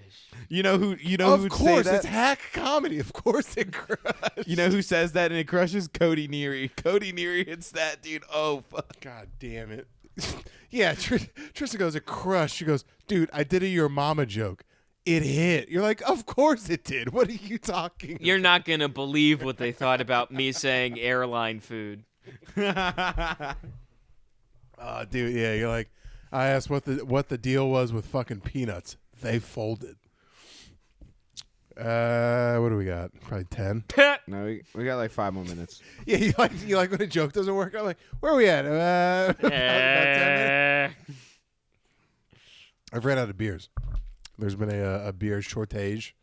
Speaker 3: You know who?
Speaker 1: Of
Speaker 3: who'd
Speaker 1: course,
Speaker 3: say that?
Speaker 1: it's hack comedy. Of course, it crushes.
Speaker 3: You know who says that and it crushes? Cody Neary. Cody Neary hits that, dude. Oh, fuck.
Speaker 1: God damn it. Yeah, Tristan goes, it crushed. She goes, dude, I did a your mama joke. It hit. You're like, of course it did. What are you talking
Speaker 2: You're not going to believe what they thought about me saying airline food.
Speaker 1: Oh, dude, yeah, you're like, I asked what the deal was with fucking peanuts. They folded. What do we got? Probably 10.
Speaker 3: No, we got like 5 more minutes.
Speaker 1: Yeah, you like when a joke doesn't work. I'm like, where are we at? About 10 minutes. I've ran out of beers. There's been a beer shortage.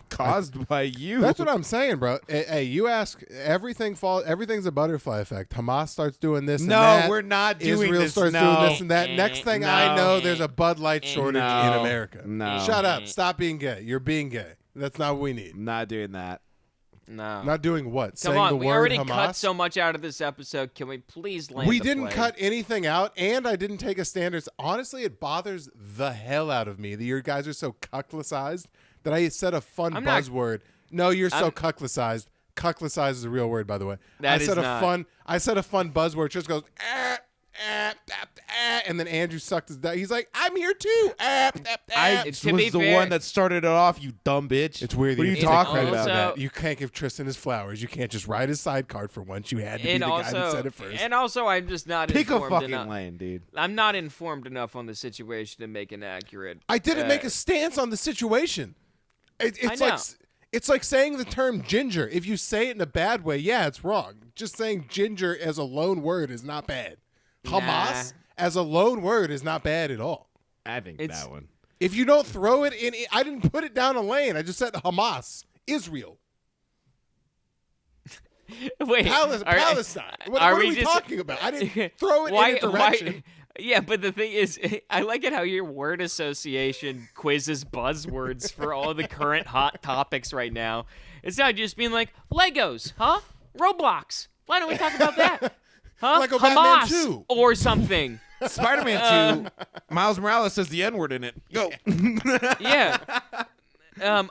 Speaker 3: Caused by you.
Speaker 1: That's what I'm saying, bro. Hey, you ask, everything's a butterfly effect. Hamas starts doing this and that.
Speaker 3: No, we're not doing
Speaker 1: Israel
Speaker 3: this.
Speaker 1: starts
Speaker 3: No.
Speaker 1: doing this and that. Next thing I know, there's a Bud Light shortage
Speaker 3: No.
Speaker 1: in America.
Speaker 3: No.
Speaker 1: Shut up. Stop being gay. You're being gay. That's not what we need.
Speaker 3: I'm not doing that.
Speaker 2: No.
Speaker 1: Not doing what?
Speaker 2: Come
Speaker 1: Saying
Speaker 2: on,
Speaker 1: the
Speaker 2: we
Speaker 1: word
Speaker 2: already
Speaker 1: Hamas?
Speaker 2: cut so much out of this episode. Can we please land
Speaker 1: We
Speaker 2: the
Speaker 1: didn't
Speaker 2: plane?
Speaker 1: cut anything out, and I didn't take a standards. Honestly, it bothers the hell out of me that you guys are so cucklicized that I said a fun
Speaker 2: I'm not-
Speaker 1: buzzword. No, you're so
Speaker 2: I'm-
Speaker 1: cucklicized. Cucklicized is a real word, by the way.
Speaker 2: That
Speaker 1: I
Speaker 2: is
Speaker 1: said
Speaker 2: not.
Speaker 1: I said a fun buzzword. Just goes, And then Andrew sucked his dick. He's like, I'm here too.
Speaker 3: I
Speaker 2: To be
Speaker 3: was the
Speaker 2: fair-
Speaker 3: one that started it off, you dumb bitch.
Speaker 1: It's weird.
Speaker 3: What
Speaker 1: that
Speaker 3: are you
Speaker 1: take
Speaker 3: talking
Speaker 1: credit for
Speaker 2: Also-
Speaker 3: about?
Speaker 1: that. You can't give Tristan his flowers. You can't just ride his sidecar for once. You had to be
Speaker 2: And
Speaker 1: the guy that
Speaker 2: also,
Speaker 1: said it first.
Speaker 2: and also, I'm just not
Speaker 3: Pick a
Speaker 2: informed
Speaker 3: fucking
Speaker 2: enough.
Speaker 3: lane, dude.
Speaker 2: I'm not informed enough on the situation to make an accurate.
Speaker 1: I didn't make a stance on the situation. It's
Speaker 2: I
Speaker 1: like
Speaker 2: know.
Speaker 1: it's like saying the term ginger. If you say it in a bad way, yeah, it's wrong. Just saying ginger as a lone word is not bad. Hamas as a lone word is not bad at all.
Speaker 3: I think
Speaker 2: It's-
Speaker 3: that one.
Speaker 1: If you don't throw it in, I didn't put it down a lane. I just said Hamas, Israel,
Speaker 2: Wait,
Speaker 1: Palestine. What
Speaker 2: are
Speaker 1: are
Speaker 2: we
Speaker 1: we
Speaker 2: just-
Speaker 1: talking about? I didn't throw it in a direction.
Speaker 2: Yeah, but the thing is, I like it how your word association quizzes buzzwords for all the current hot topics right now. It's not just being like Legos, huh? Roblox. Why don't we talk about that? Huh?
Speaker 1: Lego Batman
Speaker 2: Hamas
Speaker 1: 2.
Speaker 2: or something.
Speaker 3: Spider-Man 2, Miles Morales says the N-word in it. Go.
Speaker 2: Yeah.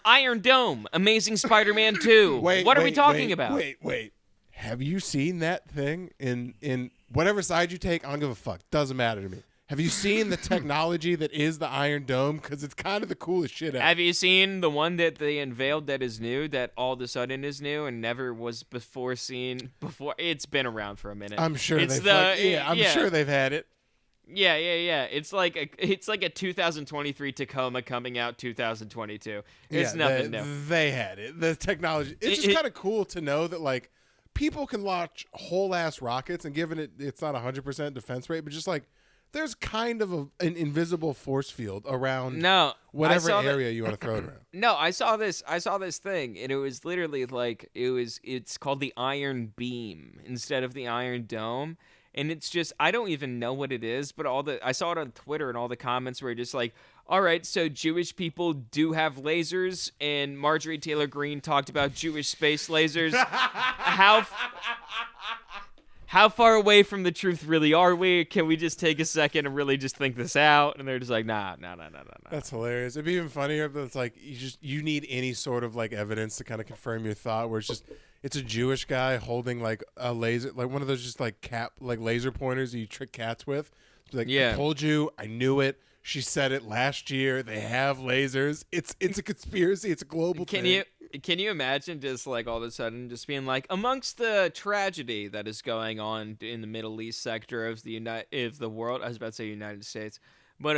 Speaker 2: Iron Dome, Amazing Spider-Man 2. What are we talking about?
Speaker 1: Wait. Have you seen that thing in whatever side you take? I don't give a fuck. Doesn't matter to me. Have you seen the technology that is the Iron Dome? Because it's kind of the coolest shit ever.
Speaker 2: Have you seen the one that they unveiled that is new, that all of a sudden is new and never was before seen before? It's been around for a minute.
Speaker 1: I'm sure
Speaker 2: it's
Speaker 1: I'm sure they've had it.
Speaker 2: Yeah. It's like a 2023 Tacoma coming out 2022. It's nothing new.
Speaker 1: They had it. The technology. It's just kind of cool to know that like people can launch whole ass rockets, and given it's not 100% defense rate, but just like there's kind of an invisible force field around whatever area you want to throw it around.
Speaker 2: No, I saw this thing, and it was literally like it's called the Iron Beam instead of the Iron Dome. And it's just, I don't even know what it is, but I saw it on Twitter, and all the comments were just like, all right, so Jewish people do have lasers, and Marjorie Taylor Greene talked about Jewish space lasers. How far away from the truth really are we? Can we just take a second and really just think this out? And they're just like, nah.
Speaker 1: That's hilarious. It'd be even funnier if it's like you need any sort of like evidence to kind of confirm your thought, where it's a Jewish guy holding like a laser, like one of those just like laser pointers that you trick cats with. It's like,
Speaker 2: Yeah.
Speaker 1: I told you, I knew it. She said it last year. They have lasers. It's a conspiracy. It's a global thing.
Speaker 2: Can you imagine just like all of a sudden just being like, amongst the tragedy that is going on in the Middle East sector of the world, I was about to say United States, but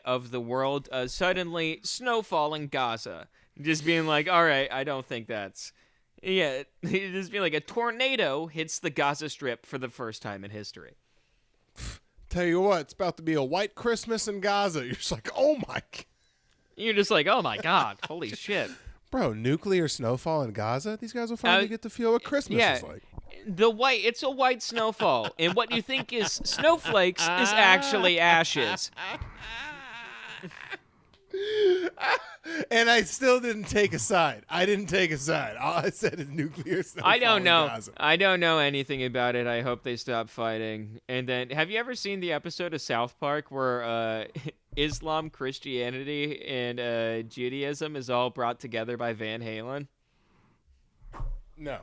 Speaker 2: of the world, suddenly snowfall in Gaza. Just being like, all right, I don't think that's. Yeah, just being like a tornado hits the Gaza Strip for the first time in history.
Speaker 1: Tell you what, it's about to be a white Christmas in Gaza. You're just like, oh my.
Speaker 2: You're just like, oh my God, holy shit.
Speaker 1: Bro, nuclear snowfall in Gaza? These guys will finally get to feel what Christmas is like.
Speaker 2: It's a white snowfall, and what you think is snowflakes is actually ashes.
Speaker 1: And I still didn't take a side. I didn't take a side. All I said is nuclear snowfall
Speaker 2: I don't know.
Speaker 1: in Gaza.
Speaker 2: I don't know anything about it. I hope they stop fighting. And then, have you ever seen the episode of South Park where Islam, Christianity, and Judaism is all brought together by Van Halen?
Speaker 1: No.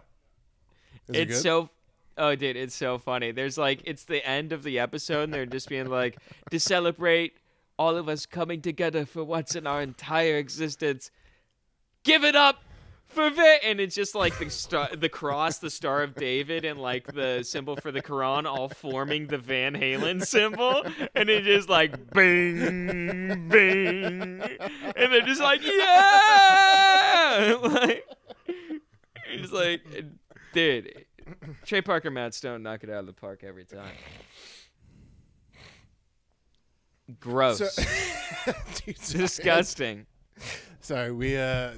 Speaker 1: Is it
Speaker 2: It's
Speaker 1: good?
Speaker 2: so. Oh, dude, it's so funny. There's like, it's the end of the episode, and they're just being like, to celebrate all of us coming together for once in our entire existence, give it up for and it's just like the cross, the Star of David, and like the symbol for the Quran all forming the Van Halen symbol, and it just like bing, bing, and they're just like, yeah, like, it's like, dude, Trey Parker, Matt Stone knock it out of the park every time. Gross.
Speaker 1: Jesus.
Speaker 2: Disgusting.
Speaker 1: Sorry, we time-wise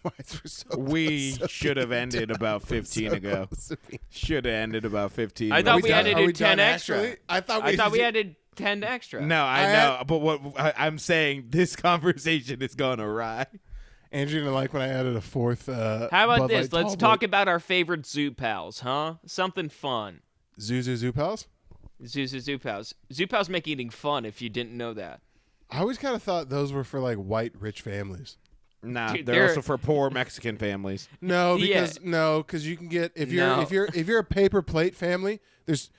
Speaker 1: we're so
Speaker 3: We
Speaker 1: close.
Speaker 3: should have ended about 15 ago. Should have ended about 15
Speaker 2: I
Speaker 3: minutes
Speaker 2: thought
Speaker 1: we
Speaker 2: we
Speaker 1: done?
Speaker 2: had to
Speaker 1: Are
Speaker 2: do
Speaker 1: we
Speaker 2: 10
Speaker 1: done,
Speaker 2: extra.
Speaker 1: actually? I thought
Speaker 2: we added 10 extra.
Speaker 3: No, I know, but what I'm saying, this conversation is going awry.
Speaker 1: Andrew didn't like when I added a fourth.
Speaker 2: How about
Speaker 1: Bud
Speaker 2: this?
Speaker 1: Light
Speaker 2: Let's
Speaker 1: tall
Speaker 2: talk
Speaker 1: boy.
Speaker 2: about our favorite zoo pals, huh? Something fun.
Speaker 1: Zuzu Pals.
Speaker 2: Zoo pals. Zoo pals make eating fun if you didn't know that.
Speaker 1: I always kind of thought those were for like white rich families.
Speaker 3: Nah,
Speaker 2: Dude,
Speaker 3: they're
Speaker 2: they're-
Speaker 3: also for poor Mexican families.
Speaker 1: No,
Speaker 2: Yeah.
Speaker 1: because you can get if you're
Speaker 2: No.
Speaker 1: if you're a paper plate family, there's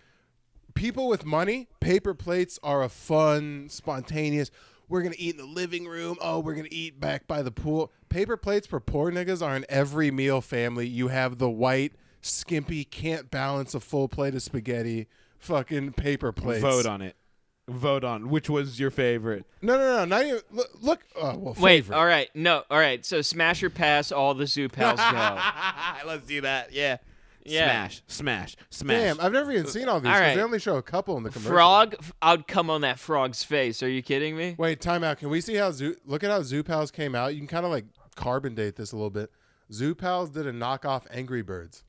Speaker 1: people with money, paper plates are a fun, spontaneous. We're going to eat in the living room. Oh, we're going to eat back by the pool. Paper plates for poor niggas are in every meal family. You have the white, skimpy, can't balance a full plate of spaghetti, fucking paper plates.
Speaker 3: Vote on it. Vote on which was your favorite.
Speaker 1: No. Not even. Look. Oh, well,
Speaker 2: Wait,
Speaker 1: favorite.
Speaker 2: all right. No, all right. So smash or pass, all the Zoo Pals go.
Speaker 3: Let's do that. Yeah.
Speaker 2: Yeah.
Speaker 3: Smash.
Speaker 1: Damn, I've never even seen all these
Speaker 2: All
Speaker 1: because
Speaker 2: right.
Speaker 1: they only show a couple in the commercial.
Speaker 2: Frog, I'd come on that frog's face. Are you kidding me?
Speaker 1: Wait, time out. Can we see how look at how Zoo Pals came out? You can kind of like carbon date this a little bit. Zoo Pals did a knockoff Angry Birds.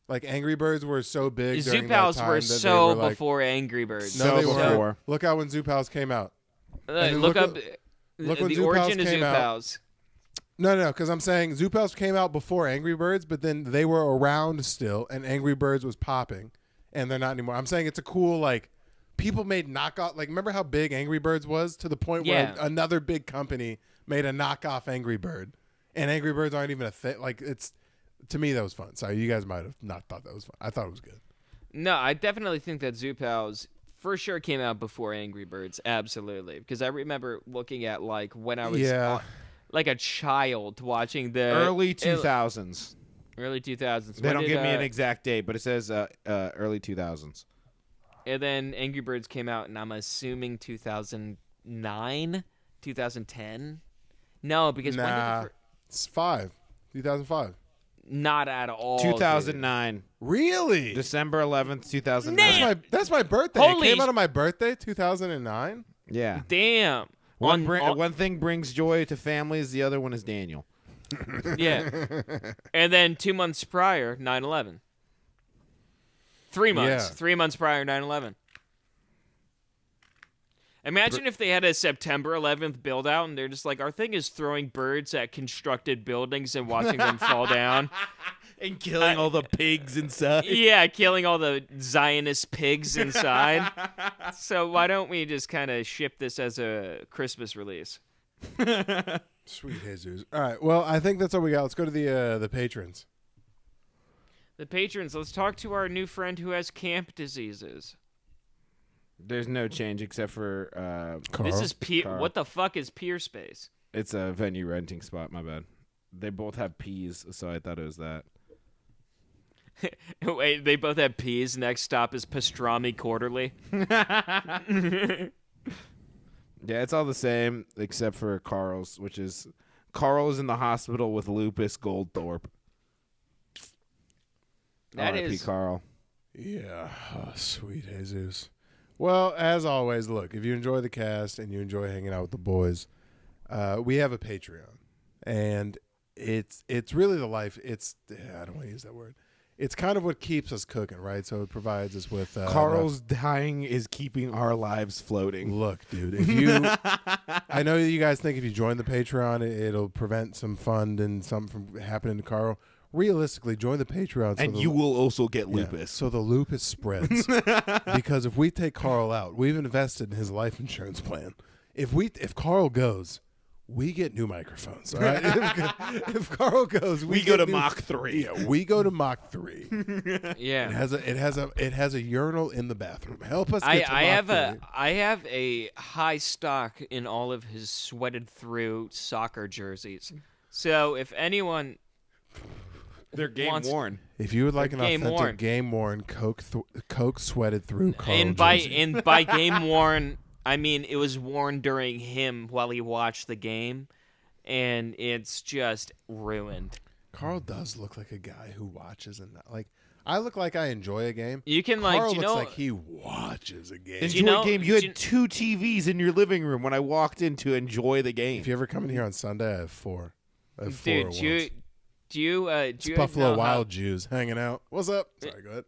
Speaker 1: Like Angry Birds were so big
Speaker 2: Zoo
Speaker 1: during
Speaker 2: Pals
Speaker 1: that time
Speaker 2: were
Speaker 1: that
Speaker 2: so
Speaker 1: they were like,
Speaker 2: before Angry Birds.
Speaker 1: No, they
Speaker 3: So
Speaker 1: weren't.
Speaker 3: before.
Speaker 1: Look out when Zoo Pals came out. And
Speaker 2: Look
Speaker 1: then
Speaker 2: up
Speaker 1: look when
Speaker 2: the
Speaker 1: Zoo Pals
Speaker 2: origin of
Speaker 1: came
Speaker 2: Zoo
Speaker 1: out.
Speaker 2: Pals.
Speaker 1: No, because I'm saying Zoo Pals came out before Angry Birds, but then they were around still, and Angry Birds was popping, and they're not anymore. I'm saying it's a cool, like, people made knockoff, like, remember how big Angry Birds was to the point where
Speaker 2: Yeah.
Speaker 1: another big company made a knockoff Angry Bird, and Angry Birds aren't even a thing. Like, it's, to me, that was fun. Sorry, you guys might have not thought that was fun. I thought it was good.
Speaker 2: No, I definitely think that Zoo Pals for sure came out before Angry Birds. Absolutely. Because I remember looking at, like, when I was like a child watching the
Speaker 3: Early 2000s.
Speaker 2: Early 2000s.
Speaker 3: They
Speaker 2: When
Speaker 3: don't
Speaker 2: did,
Speaker 3: give me an exact date, but it says early 2000s.
Speaker 2: And then Angry Birds came out, and I'm assuming 2009, 2010. No, because when
Speaker 1: Nah,
Speaker 2: did
Speaker 1: it's 2005.
Speaker 2: not at all. dude.
Speaker 3: 2009.
Speaker 1: Really?
Speaker 3: December 11th, 2009.
Speaker 1: That's my birthday.
Speaker 2: Holy
Speaker 1: It came out on my birthday, 2009.
Speaker 3: Yeah.
Speaker 2: Damn.
Speaker 3: One thing brings joy to families, the other one is Daniel.
Speaker 2: Yeah. And then 2 months prior, 9/11. 3 months.
Speaker 1: Yeah.
Speaker 2: 3 months prior, 9/11. Imagine if they had a September 11th build out and they're just like, our thing is throwing birds at constructed buildings and watching them fall down.
Speaker 3: And killing all the pigs inside.
Speaker 2: Yeah, killing all the Zionist pigs inside. So why don't we just kind of ship this as a Christmas release?
Speaker 1: Sweet Jesus. All right. Well, I think that's all we got. Let's go to the patrons.
Speaker 2: The patrons, let's talk to our new friend who has camp diseases.
Speaker 3: There's no change except for
Speaker 1: Carl.
Speaker 2: This is
Speaker 3: Carl.
Speaker 2: what the fuck is Pier Space?
Speaker 3: It's a venue renting spot, my bad. They both have P's, so I thought it was that.
Speaker 2: Wait, they both have P's. Next stop is Pastrami Quarterly.
Speaker 3: Yeah, it's all the same except for Carl's, which is Carl is in the hospital with lupus Goldthorpe.
Speaker 2: That
Speaker 3: R.I.P.
Speaker 2: is
Speaker 3: Carl.
Speaker 1: Yeah. Oh, sweet Jesus. Well, as always, look, if you enjoy the cast and you enjoy hanging out with the boys, we have a Patreon. And it's really the life. I don't want to use that word. It's kind of what keeps us cooking, right? So it provides us with
Speaker 3: Carl's dying is keeping our lives floating.
Speaker 1: Look, dude, if you I know you guys think if you join the Patreon it'll prevent some fund and something from happening to Carl. Realistically, join the Patreon
Speaker 3: And you will also get lupus.
Speaker 1: so the lupus spreads. Because if we take Carl out, we've invested in his life insurance plan. If Carl goes, we get new microphones. All right. If Carl goes,
Speaker 3: We go to
Speaker 1: new-
Speaker 3: Mach 3.
Speaker 1: Yeah, we go to Mach 3.
Speaker 2: yeah.
Speaker 1: It has a urinal in the bathroom. Help us get to Mach 3.
Speaker 2: I have a high stock in all of his sweated through soccer jerseys. So if anyone
Speaker 3: They're game
Speaker 2: wants-
Speaker 3: worn.
Speaker 1: If you would like an
Speaker 2: Game
Speaker 1: authentic
Speaker 2: worn.
Speaker 1: game worn Coke sweated through Carl
Speaker 2: and by
Speaker 1: jersey.
Speaker 2: game worn, I mean it was worn during him while he watched the game, and it's just ruined.
Speaker 1: Carl does look like a guy who watches and like I look like I enjoy a game.
Speaker 2: You can
Speaker 1: Carl
Speaker 2: do you
Speaker 1: looks
Speaker 2: know?
Speaker 1: like he watches a game.
Speaker 3: Enjoy
Speaker 2: you know-
Speaker 3: game. You
Speaker 2: do you-
Speaker 3: had 2 TVs in your living room when I walked in to enjoy the game.
Speaker 1: If you ever come in here on Sunday, I have 4. I have 4
Speaker 2: Dude,
Speaker 1: at
Speaker 2: do you
Speaker 1: once.
Speaker 2: do you
Speaker 1: It's
Speaker 2: do you
Speaker 1: Buffalo
Speaker 2: know
Speaker 1: Wild Jews hanging out. What's up? Sorry, go ahead.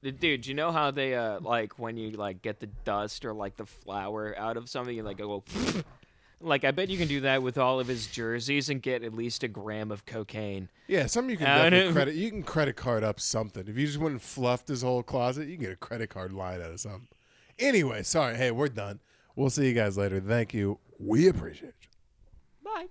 Speaker 2: Dude, do you know how they like when you like get the dust or like the flour out of something, you like go like I bet you can do that with all of his jerseys and get at least a gram of cocaine.
Speaker 1: Yeah, some you can
Speaker 2: I
Speaker 1: definitely
Speaker 2: don't-
Speaker 1: credit. You can credit card up something. If you just went and fluffed his whole closet, you can get a credit card line out of something. Anyway, sorry. Hey, we're done. We'll see you guys later. Thank you. We appreciate you.
Speaker 2: Bye.